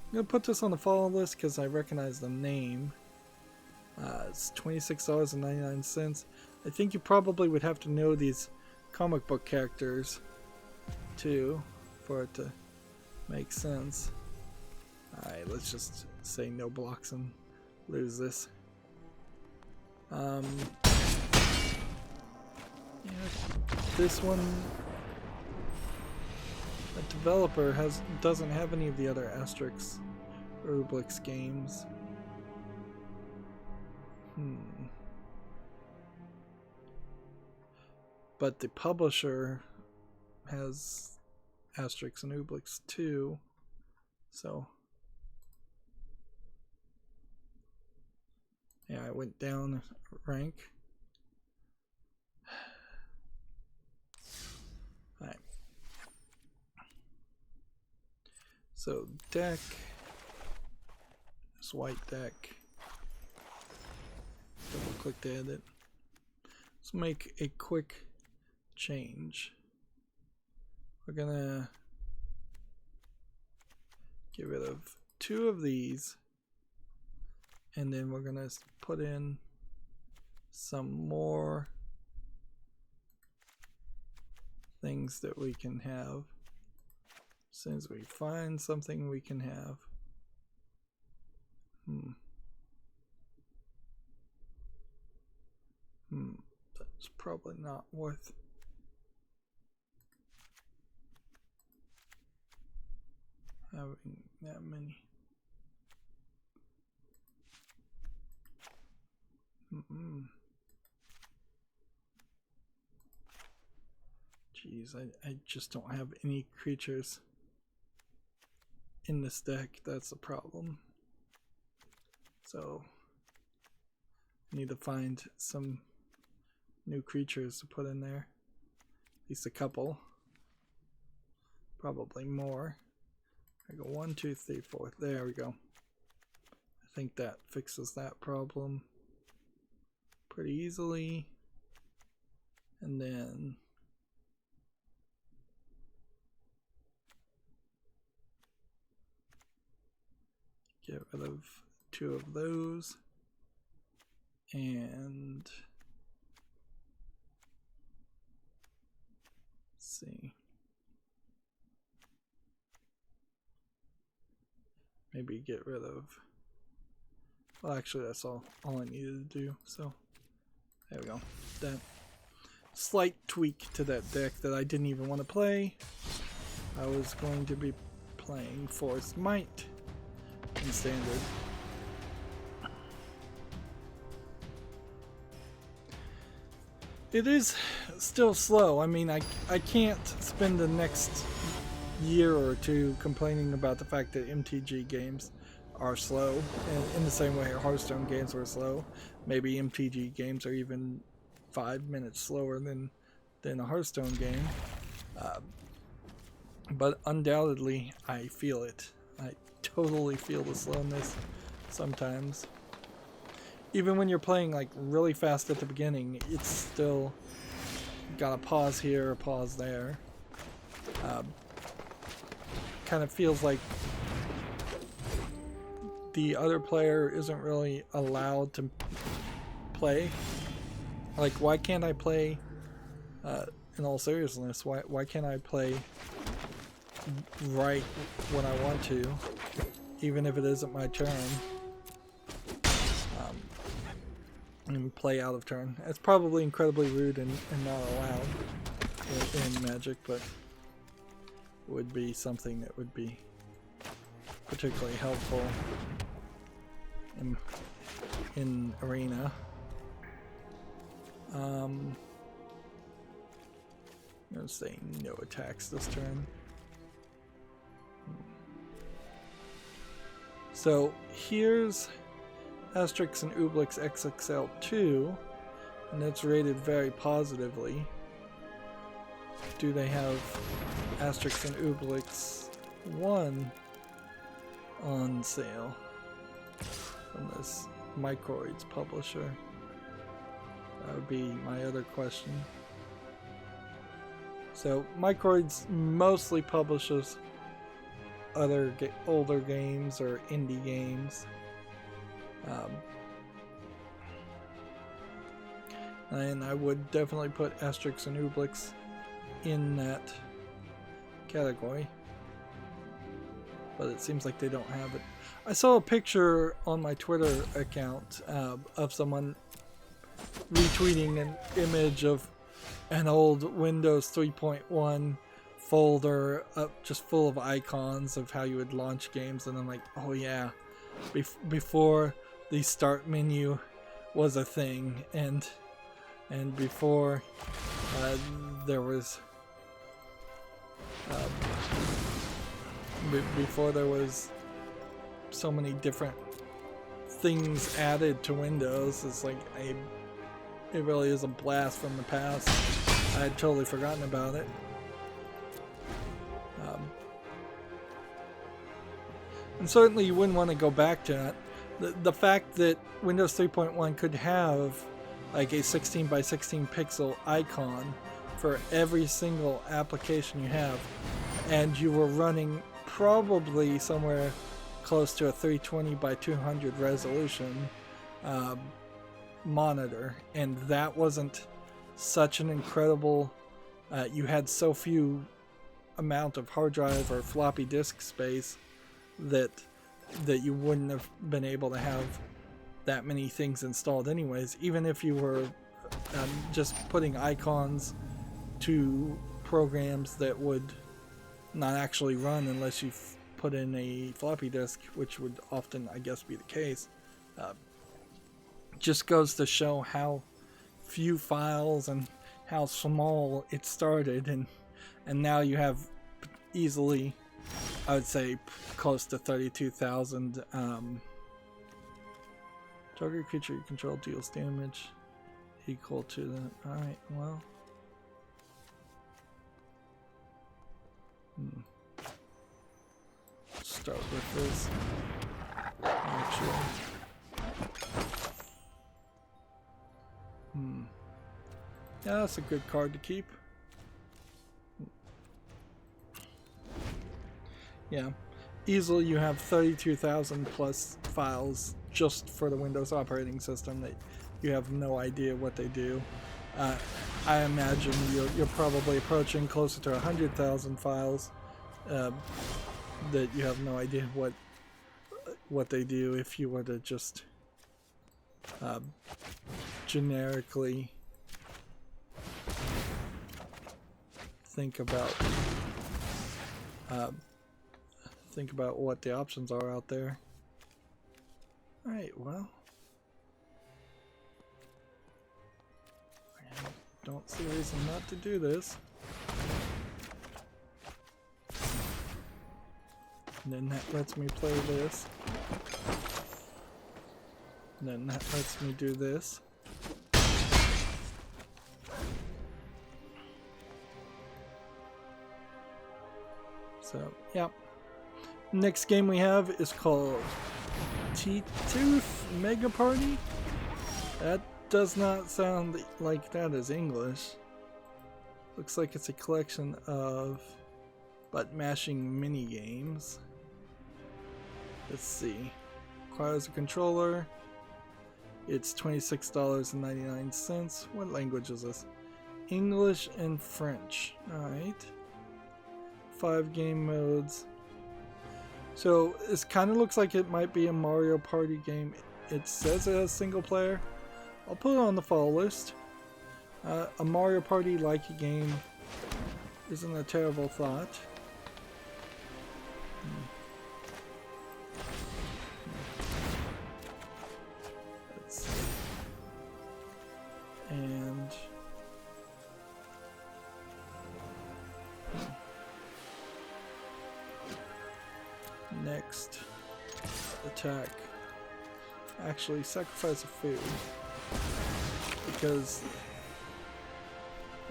I'm going to put this on the follow list because I recognize the name. It's $26.99. I think you probably would have to know these comic book characters too for it to make sense. I Alright, let's just say no blocks and lose this. Yeah, this one, the developer doesn't have any of the other Asterix or Obelix games. But the publisher has Asterix and Obelix too, so yeah, I went down a rank. Alright. So deck, this white deck, double click to edit. Let's make a quick change. We're gonna get rid of 2 of these, and then we're gonna put in some more things that we can have. As soon as we find something we can have. That's probably not worth having that many. Jeez, I just don't have any creatures in this deck. That's the problem. So I need to find some new creatures to put in there. At least a couple. Probably more. I go 1, 2, 3, 4. There we go. I think that fixes that problem pretty easily. And then get rid of 2 of those. And let's see. Maybe get rid of, well, actually that's all I needed to do, so there we go. That slight tweak to that deck that I didn't even want to play. I was going to be playing Force Might in Standard. It is still slow. I mean, I can't spend the next year or 2 complaining about the fact that MTG games are slow, and in the same way Hearthstone games were slow. Maybe MTG games are even 5 minutes slower than a Hearthstone game, but undoubtedly I feel it. I totally feel the slowness sometimes. Even when you're playing like really fast at the beginning, it's still got a pause here, a pause there. Kind of feels like the other player isn't really allowed to play. Like, why can't I play, in all seriousness, why can't I play right when I want to, even if it isn't my turn? And play out of turn. It's probably incredibly rude and not allowed in Magic, but would be something that would be particularly helpful in Arena. I'm gonna say no attacks this turn. So here's Asterix and Obelix XXL2, and it's rated very positively. Do they have Asterix and Obelix 1 on sale from this Microids publisher? That would be my other question. So Microids mostly publishes other older games or indie games. And I would definitely put Asterix and Obelix in that category. but it seems like they don't have it. I saw a picture on my Twitter account of someone retweeting an image of an old Windows 3.1 folder just full of icons of how you would launch games, and I'm like, oh yeah, before the start menu was a thing, and before there was before there was so many different things added to Windows. It's like it really is a blast from the past. I had totally forgotten about it. And certainly you wouldn't want to go back to it. The fact that Windows 3.1 could have like a 16 by 16 pixel icon for every single application you have, and you were running probably somewhere close to a 320 by 200 resolution monitor, and that wasn't such an incredible you had so few amount of hard drive or floppy disk space that you wouldn't have been able to have that many things installed anyways, even if you were just putting icons to programs that would not actually run unless you put in a floppy disk, which would often, I guess, be the case. Just goes to show how few files and how small it started, and now you have easily, I would say, close to 32,000 target creature you control deals damage equal to the. Alright, well. Start with this. Actually. Yeah, that's a good card to keep. Yeah. Easily you have 32,000 plus files just for the Windows operating system that you have no idea what they do. I imagine you're probably approaching closer to 100,000 files that you have no idea what they do if you were to just generically think about what the options are out there. Alright, well, I don't see a reason not to do this. And then that lets me play this. And then that lets me do this. So, yeah. Next game we have is called T-Tooth Mega Party. That does not sound like that is English. Looks like it's a collection of button mashing mini games. Let's see. Requires a controller. It's $26.99. What language is this? English and French. Alright. 5 game modes. So this kind of looks like it might be a Mario Party game. It says it has single player. I'll put it on the follow list. A Mario Party like a game isn't a terrible thought. Let's see. And next attack. Actually, sacrifice of food. Because,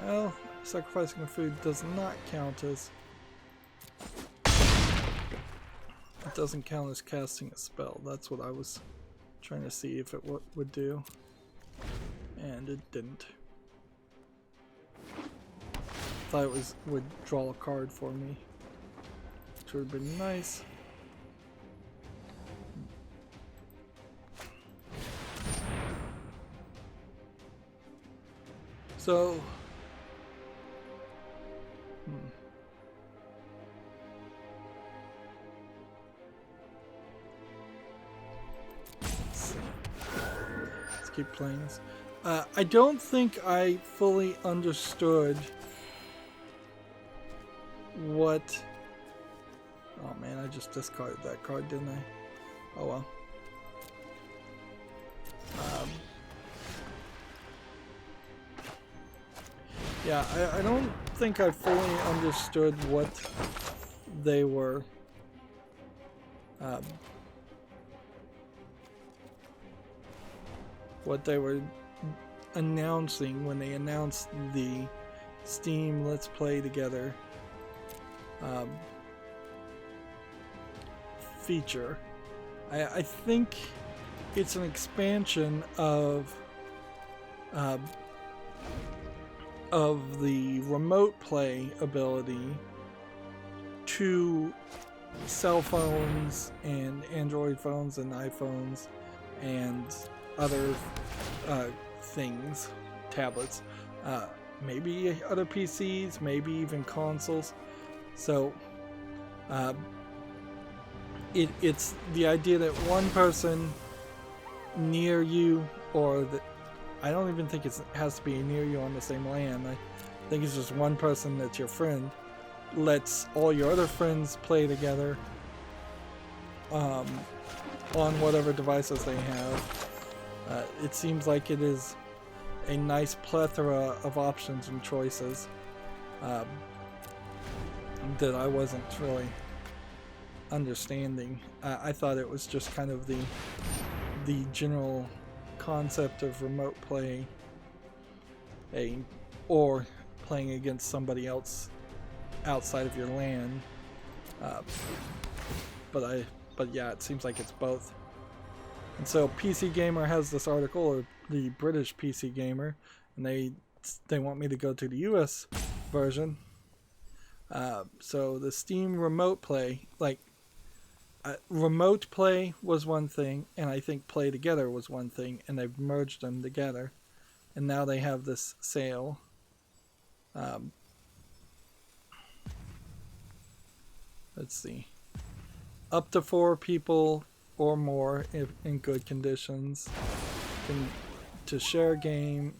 well, sacrificing of food does not count as. It doesn't count as casting a spell. That's what I was trying to see if it would do. And it didn't. Thought it would draw a card for me, which would have been nice. So, to keep playing this. I don't think I fully understood what... Oh man, I just discarded that card, didn't I? Oh well. Yeah, I don't think I fully understood what they were announcing when they announced the Steam Let's Play Together feature. I think it's an expansion of the remote play ability to cell phones and Android phones and iPhones and other things, tablets, maybe other PCs, maybe even consoles. So it's the idea that one person near you, or that I don't even think it has to be near you on the same LAN. I think it's just one person that's your friend, lets all your other friends play together on whatever devices they have. It seems like it is a nice plethora of options and choices that I wasn't really understanding. I thought it was just kind of the general concept of remote play, or playing against somebody else outside of your LAN. But yeah, it seems like it's both. And so PC Gamer has this article, or the British PC Gamer, and they want me to go to the US version. So the Steam remote play, like remote play was one thing, and I think play together was one thing, and they've merged them together, and now they have this sale. Let's see, up to 4 people or more in good conditions can share a game.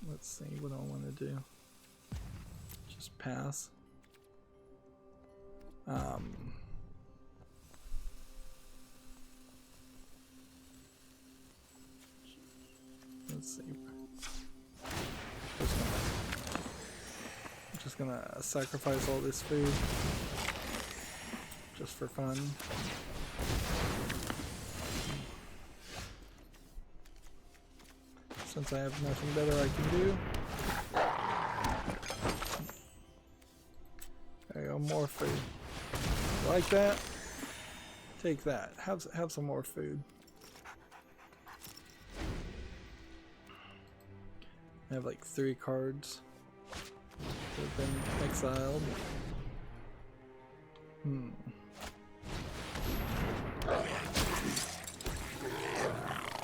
Let's see what I want to do. Just pass. Let's see. I'm just gonna sacrifice all this food just for fun. Since I have nothing better I can do. There you go, more food. You like that? Take that. Have some more food. I have like 3 cards that have been exiled.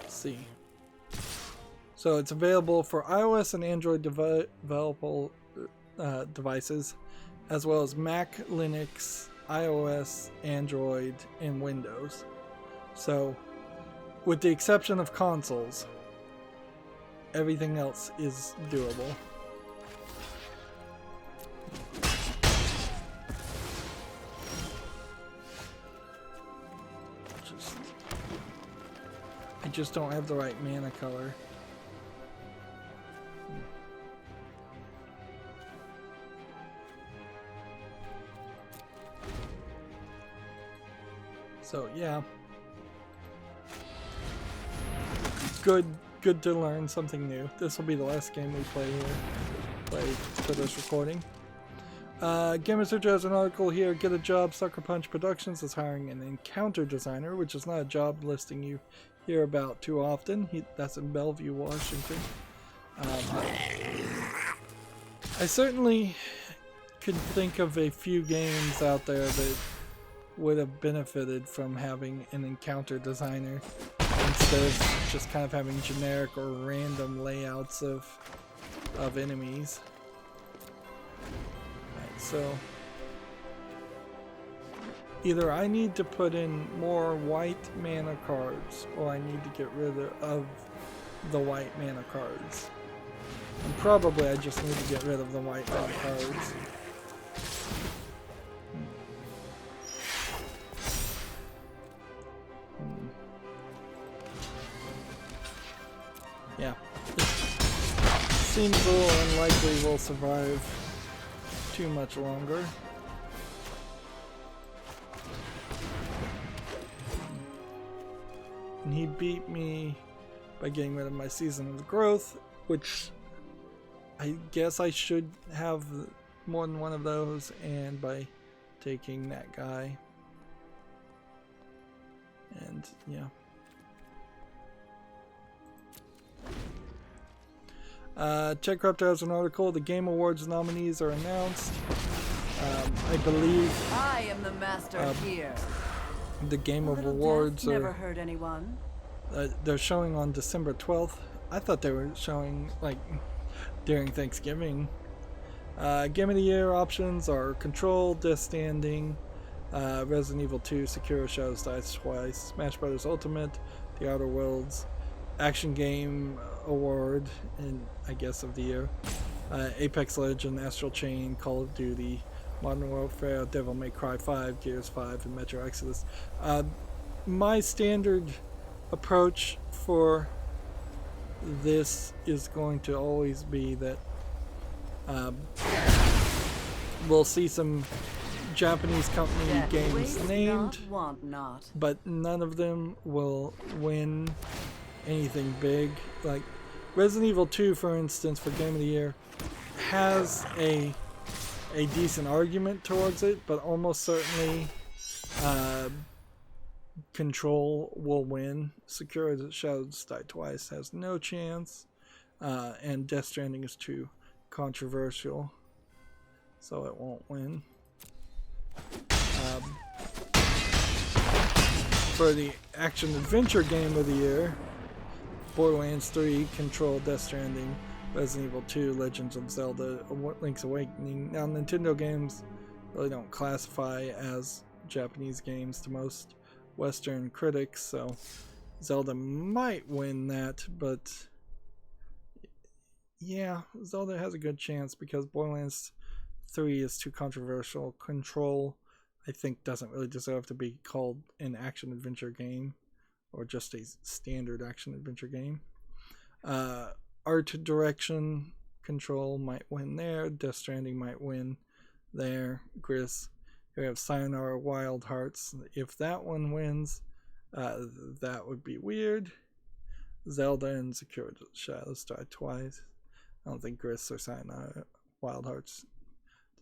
Let's see. So it's available for iOS and Android developable devices, as well as Mac, Linux, iOS, Android, and Windows. So, with the exception of consoles, everything else is doable. I just don't have the right mana color. So yeah, good to learn something new. This will be the last game we play for this recording. Gamer Search has an article here. Get a job. Sucker Punch Productions is hiring an encounter designer, which is not a job listing you hear about too often. That's in Bellevue, Washington. I certainly could think of a few games out there that would have benefited from having an encounter designer instead of just kind of having generic or random layouts of enemies. Right, so either I need to put in more white mana cards, or I need to get rid of the white mana cards. And probably I just need to get rid of the white mana cards. Yeah. Seems a little unlikely we'll survive too much longer. And he beat me by getting rid of my Season of Growth, which I guess I should have more than one of those, and by taking that guy. And yeah. TechCrafter has an article. The Game Awards nominees are announced. I believe I am the master here. The Game Awards never hurt anyone. They're showing on December 12th. I thought they were showing like during Thanksgiving. Game of the Year options are Control, Death Stranding, Resident Evil 2, Sekiro Shadows Die Twice, Smash Bros. Ultimate, The Outer Worlds, Action Game Award, and I guess of the year, Apex Legends, Astral Chain, Call of Duty, Modern Warfare, Devil May Cry 5, Gears 5, and Metro Exodus. My standard approach for this is going to always be that we'll see some Japanese company games named, but none of them will win anything big. Like Resident Evil 2, for instance, for Game of the Year, has a decent argument towards it, but almost certainly Control will win. Sekiro Shadows Die Twice has no chance, and Death Stranding is too controversial, so it won't win. For the Action Adventure Game of the Year, Borderlands 3, Control, Death Stranding, Resident Evil 2, Legends of Zelda, Link's Awakening. Now, Nintendo games really don't classify as Japanese games to most Western critics, so Zelda might win that, but yeah, Zelda has a good chance because Borderlands 3 is too controversial. Control, I think, doesn't really deserve to be called an action-adventure game, or just a standard action-adventure game. Art direction, Control might win there. Death Stranding might win there. Gris. We have Sayonara Wild Hearts. If that one wins, that would be weird. Zelda and Sekiro Shadows Die Twice. I don't think Gris or Sayonara Wild Hearts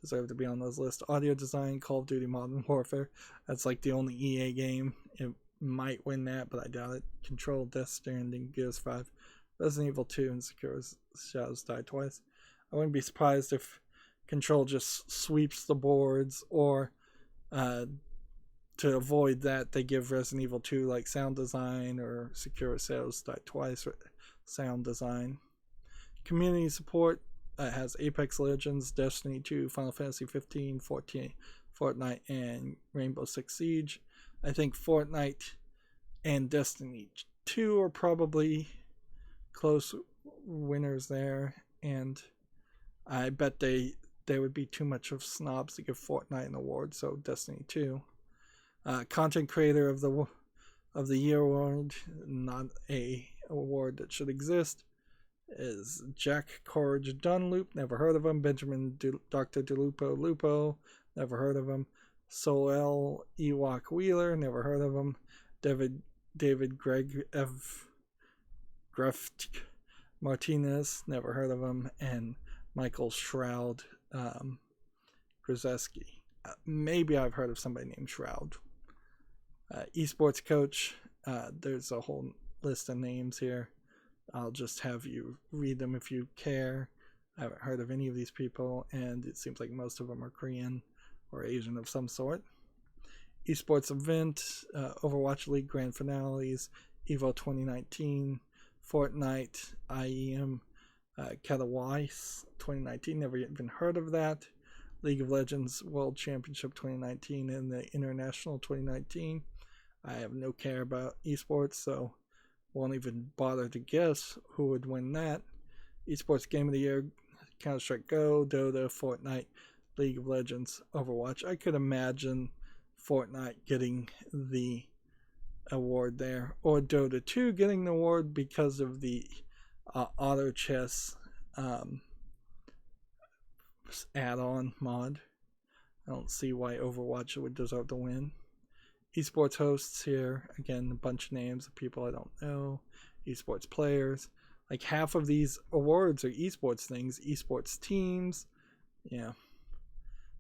deserve to be on those lists. Audio design, Call of Duty Modern Warfare. That's like the only EA game. It might win that, but I doubt it. Control, Death Stranding, Gears 5, Resident Evil 2, and Sekiro Shadows Die Twice. I wouldn't be surprised if Control just sweeps the boards, or to avoid that, they give Resident Evil 2 like sound design, or Sekiro Shadows Die Twice sound design. Community support has Apex Legends, Destiny 2, Final Fantasy 15, 14, Fortnite, and Rainbow Six Siege. I think Fortnite and Destiny 2 are probably close winners there, and I bet they would be too much of snobs to give Fortnite an award, so Destiny 2. Content Creator of the Year award, not a award that should exist, is Jack Corge Dunloop, never heard of him. Benjamin Dr. Lupo, never heard of him. Soel Ewok Wheeler, never heard of him. David Greg Greft Martinez, never heard of him. And Michael Shroud Grzeski. Maybe I've heard of somebody named Shroud. Esports coach, there's a whole list of names here. I'll just have you read them if you care. I haven't heard of any of these people, and it seems like most of them are Korean or Asian of some sort. Esports event, Overwatch League Grand Finales, EVO 2019, Fortnite, IEM, Katawice 2019, never even heard of that. League of Legends World Championship 2019 and the International 2019. I have no care about esports, so won't even bother to guess who would win that. Esports Game of the Year, Counter-Strike Go, Dota, Fortnite, League of Legends, Overwatch. I could imagine Fortnite getting the award there, or Dota 2 getting the award because of the auto chess add-on mod. I don't see why Overwatch would deserve to win. Esports hosts here, again, a bunch of names of people I don't know. Esports players. Like half of these awards are esports things. Esports teams. Yeah.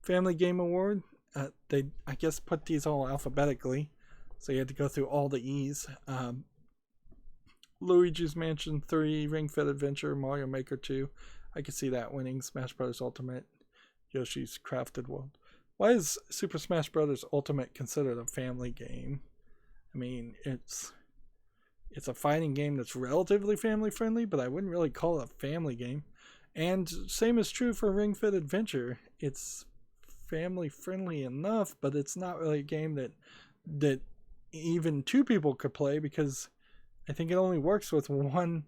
Family Game Award. They, I guess, put these all alphabetically. So you had to go through all the E's. Luigi's Mansion 3, Ring Fit Adventure, Mario Maker 2. I could see that winning. Smash Bros. Ultimate, Yoshi's Crafted World. Why is Super Smash Bros. Ultimate considered a family game? I mean, it's a fighting game that's relatively family friendly, but I wouldn't really call it a family game. And same is true for Ring Fit Adventure. It's family friendly enough, but it's not really a game that even two people could play, because I think it only works with one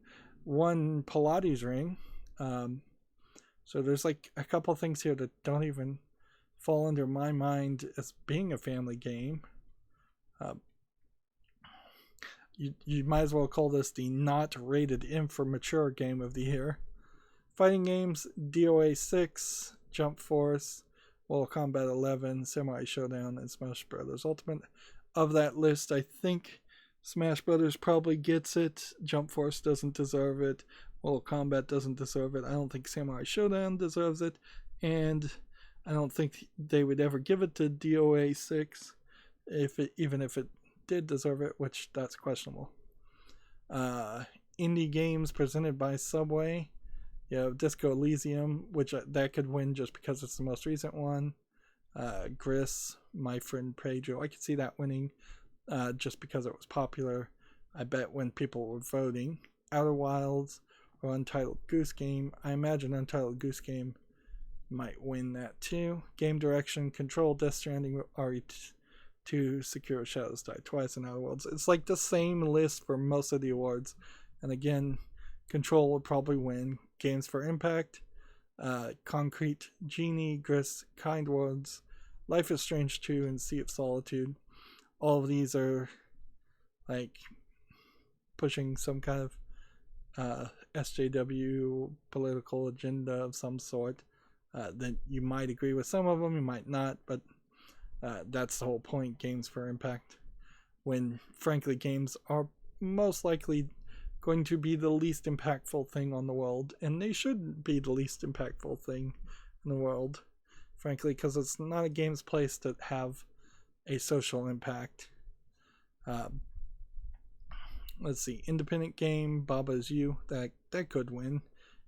Pilates ring. So there's like a couple things here that don't even fall under my mind as being a family game. You might as well call this the not rated M for mature game of the year. Fighting games, DOA 6, Jump Force, Mortal Kombat 11, Samurai Showdown, and Smash Bros. Ultimate. Of that list, I think Smash Bros. Probably gets it. Jump Force doesn't deserve it. Mortal Kombat doesn't deserve it. I don't think Samurai Showdown deserves it. And I don't think they would ever give it to DOA 6, even if it did deserve it, which that's questionable. Indie games presented by Subway. You have Disco Elysium, which that could win just because it's the most recent one. Gris, My Friend Pedro. I could see that winning just because it was popular. I bet when people were voting. Outer Wilds or Untitled Goose Game. I imagine Untitled Goose Game might win that too. Game Direction, Control, Death Stranding, RE2, Sekiro Shadows Die Twice, and Outer Worlds. It's like the same list for most of the awards. And again, Control would probably win. Games for Impact, Concrete, Genie, Gris, Kind Words, Life is Strange 2, and Sea of Solitude. All of these are like pushing some kind of SJW political agenda of some sort. That you might agree with some of them, you might not, but that's the whole point, games for impact. When, frankly, games are most likely going to be the least impactful thing on the world, and they should be the least impactful thing in the world, frankly, because it's not a game's place to have a social impact. Let's see, independent game, Baba's You, that could win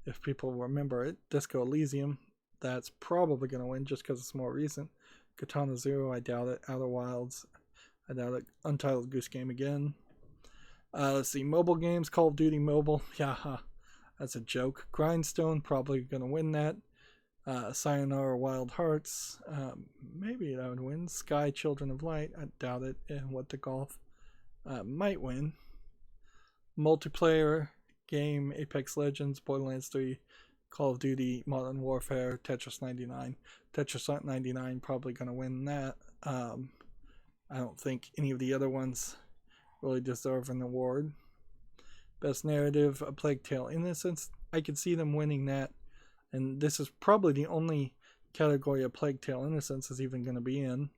if people remember it. Disco Elysium, that's probably going to win just because it's more recent. Katana Zero, I doubt it. Outer Wilds, I doubt it. Untitled Goose Game again. Let's see, mobile games, Call of Duty Mobile, yeah, that's a joke. Grindstone, probably going to win that. Sayonara Wild Hearts, maybe that would win. Sky Children of Light, I doubt it. And What the Golf might win. Multiplayer game, Apex Legends, Borderlands 3, Call of Duty, Modern Warfare, Tetris 99. Tetris 99 probably going to win that. I don't think any of the other ones really deserve an award. Best Narrative, A Plague Tale Innocence, I could see them winning that. And this is probably the only category A Plague Tale Innocence is even going to be in.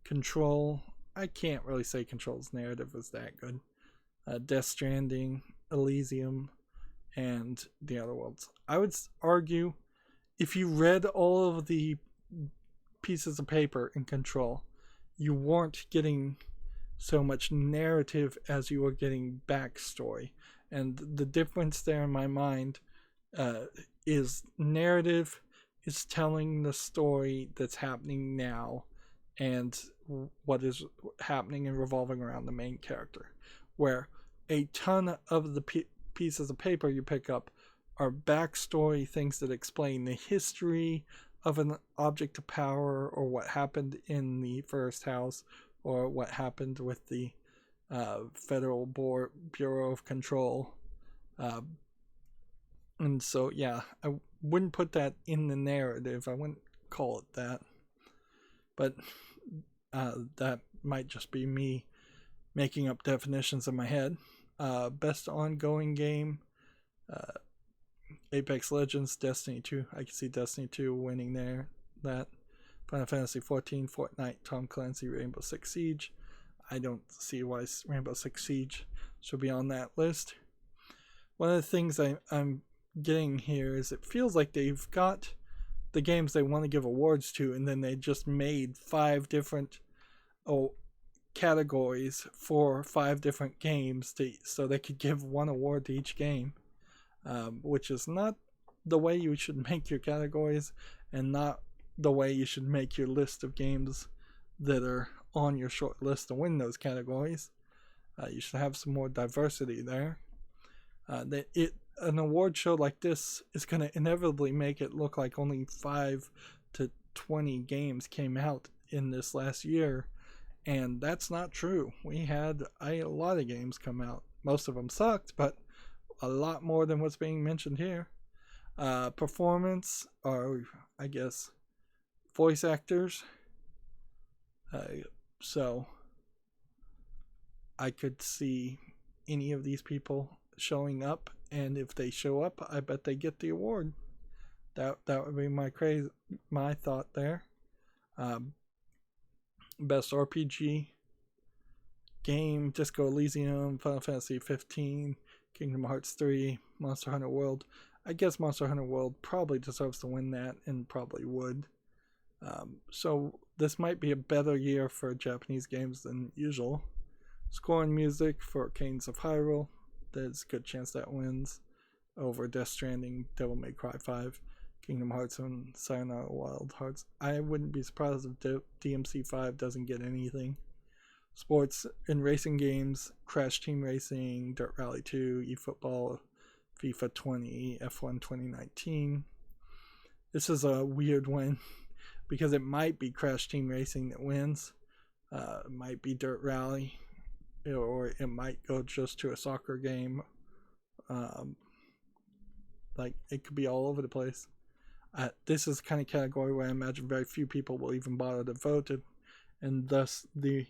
Control, I can't really say Control's narrative is that good. Death Stranding, Elysium, and The Outer Worlds. I would argue if you read all of the pieces of paper in Control, you weren't getting so much narrative as you were getting backstory. And the difference there in my mind is narrative is telling the story that's happening now and what is happening and revolving around the main character. Where a ton of the pieces of paper you pick up are backstory, things that explain the history, of an object to power, or what happened in the first house, or what happened with the Federal Bureau of Control. And so, yeah, I wouldn't put that in the narrative. I wouldn't call it that. But that might just be me making up definitions in my head. Best ongoing game, Apex Legends, Destiny 2. I can see Destiny 2 winning there. That Final Fantasy 14, Fortnite, Tom Clancy, Rainbow Six Siege. I don't see why Rainbow Six Siege should be on that list. One of the things I'm getting here is it feels like they've got the games they want to give awards to, and then they just made 5 different categories for 5 different games so they could give 1 award to each game, which is not the way you should make your categories, and not the way you should make your list of games that are on your short list to win those categories. You should have some more diversity there. An award show like this is going to inevitably make it look like only 5 to 20 games came out in this last year, and that's not true. We had a lot of games come out. Most of them sucked, but a lot more than what's being mentioned here. Performance, or I guess voice actors. So I could see any of these people showing up, and if they show up, I bet they get the award. That would be my thought there. Best RPG game, Disco Elysium, Final Fantasy 15, Kingdom Hearts 3, Monster Hunter World. I guess Monster Hunter World probably deserves to win that, and probably would. So this might be a better year for Japanese games than usual. Score and music for Canes of Hyrule. There's a good chance that wins over Death Stranding, Devil May Cry 5, Kingdom Hearts, and Sayonara Wild Hearts. I wouldn't be surprised if DMC 5 doesn't get anything. Sports and racing games, Crash Team Racing, Dirt Rally 2, eFootball, FIFA 20, F1 2019. This is a weird one because it might be Crash Team Racing that wins. It might be Dirt Rally, or it might go just to a soccer game. Like, it could be all over the place. This is the kind of category where I imagine very few people will even bother to vote it, and thus the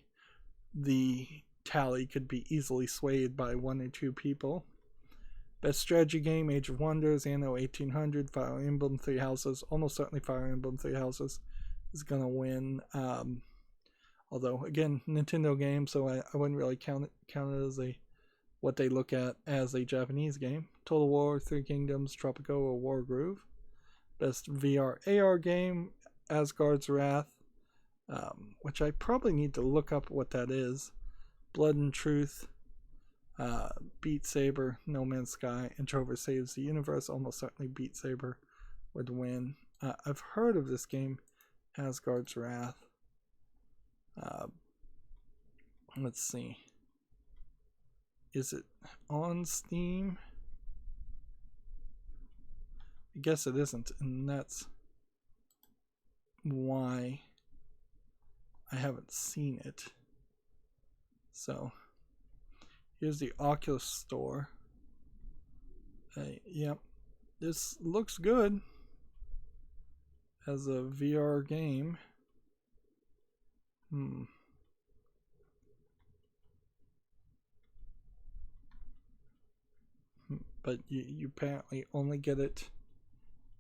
tally could be easily swayed by 1 or 2 people. Best strategy game, Age of Wonders, Anno 1800, Fire Emblem 3 Houses. Almost certainly Fire Emblem 3 Houses is going to win. Although, again, Nintendo game, so I wouldn't really count it as what they look at as a Japanese game. Total War, Three Kingdoms, Tropico, or War Groove. Best VR AR game, Asgard's Wrath, which I probably need to look up what that is. Blood and Truth, Beat Saber, No Man's Sky, and Trover Saves the Universe. Almost certainly Beat Saber would win. I've heard of this game, Asgard's Wrath. Let's see. Is it on Steam? I guess it isn't, and that's why I haven't seen it. So here's the Oculus Store. Yep, this looks good as a VR game. But you apparently only get it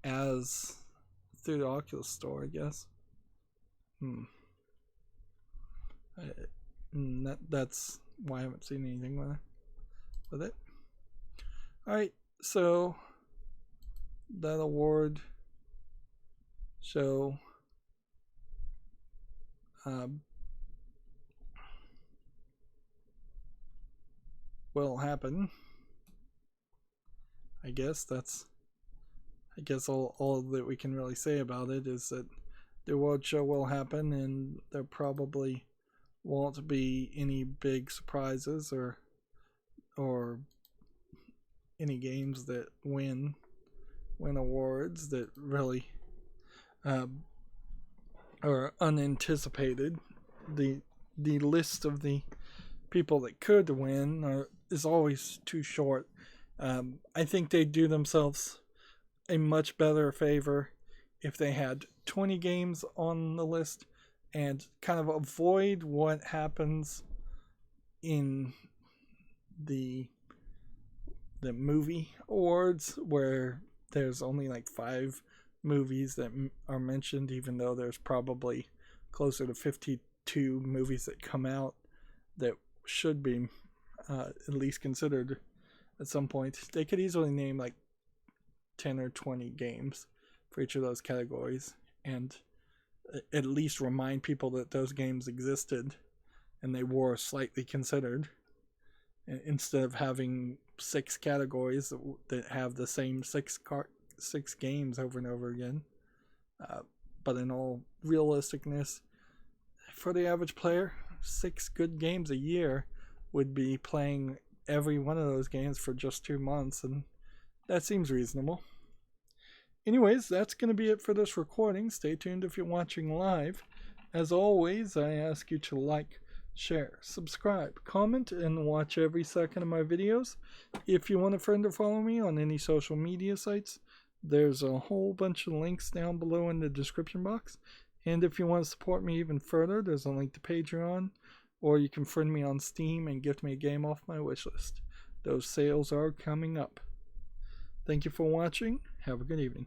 as through the Oculus Store, I guess. That's why I haven't seen anything with it. Alright, so that award show will happen. I guess all that we can really say about it is that the award show will happen, and there probably won't be any big surprises or any games that win awards that really or unanticipated. The list of the people that could win is always too short. I think they do themselves a much better favor if they had 20 games on the list and kind of avoid what happens in the movie awards, where there's only like 5 movies that are mentioned, even though there's probably closer to 52 movies that come out that should be at least considered at some point. They could easily name like 10 or 20 games for each of those categories and at least remind people that those games existed and they were slightly considered, instead of having 6 categories that have the same 6 games over and over again. But in all realisticness, for the average player, 6 good games a year would be playing every one of those games for just 2 months, and that seems reasonable. Anyways, that's going to be it for this recording. Stay tuned if you're watching live. As always, I ask you to like, share, subscribe, comment, and watch every second of my videos. If you want a friend to follow me on any social media sites, there's a whole bunch of links down below in the description box. And if you want to support me even further, there's a link to Patreon, or you can friend me on Steam and gift me a game off my wishlist. Those sales are coming up. Thank you for watching. Have a good evening.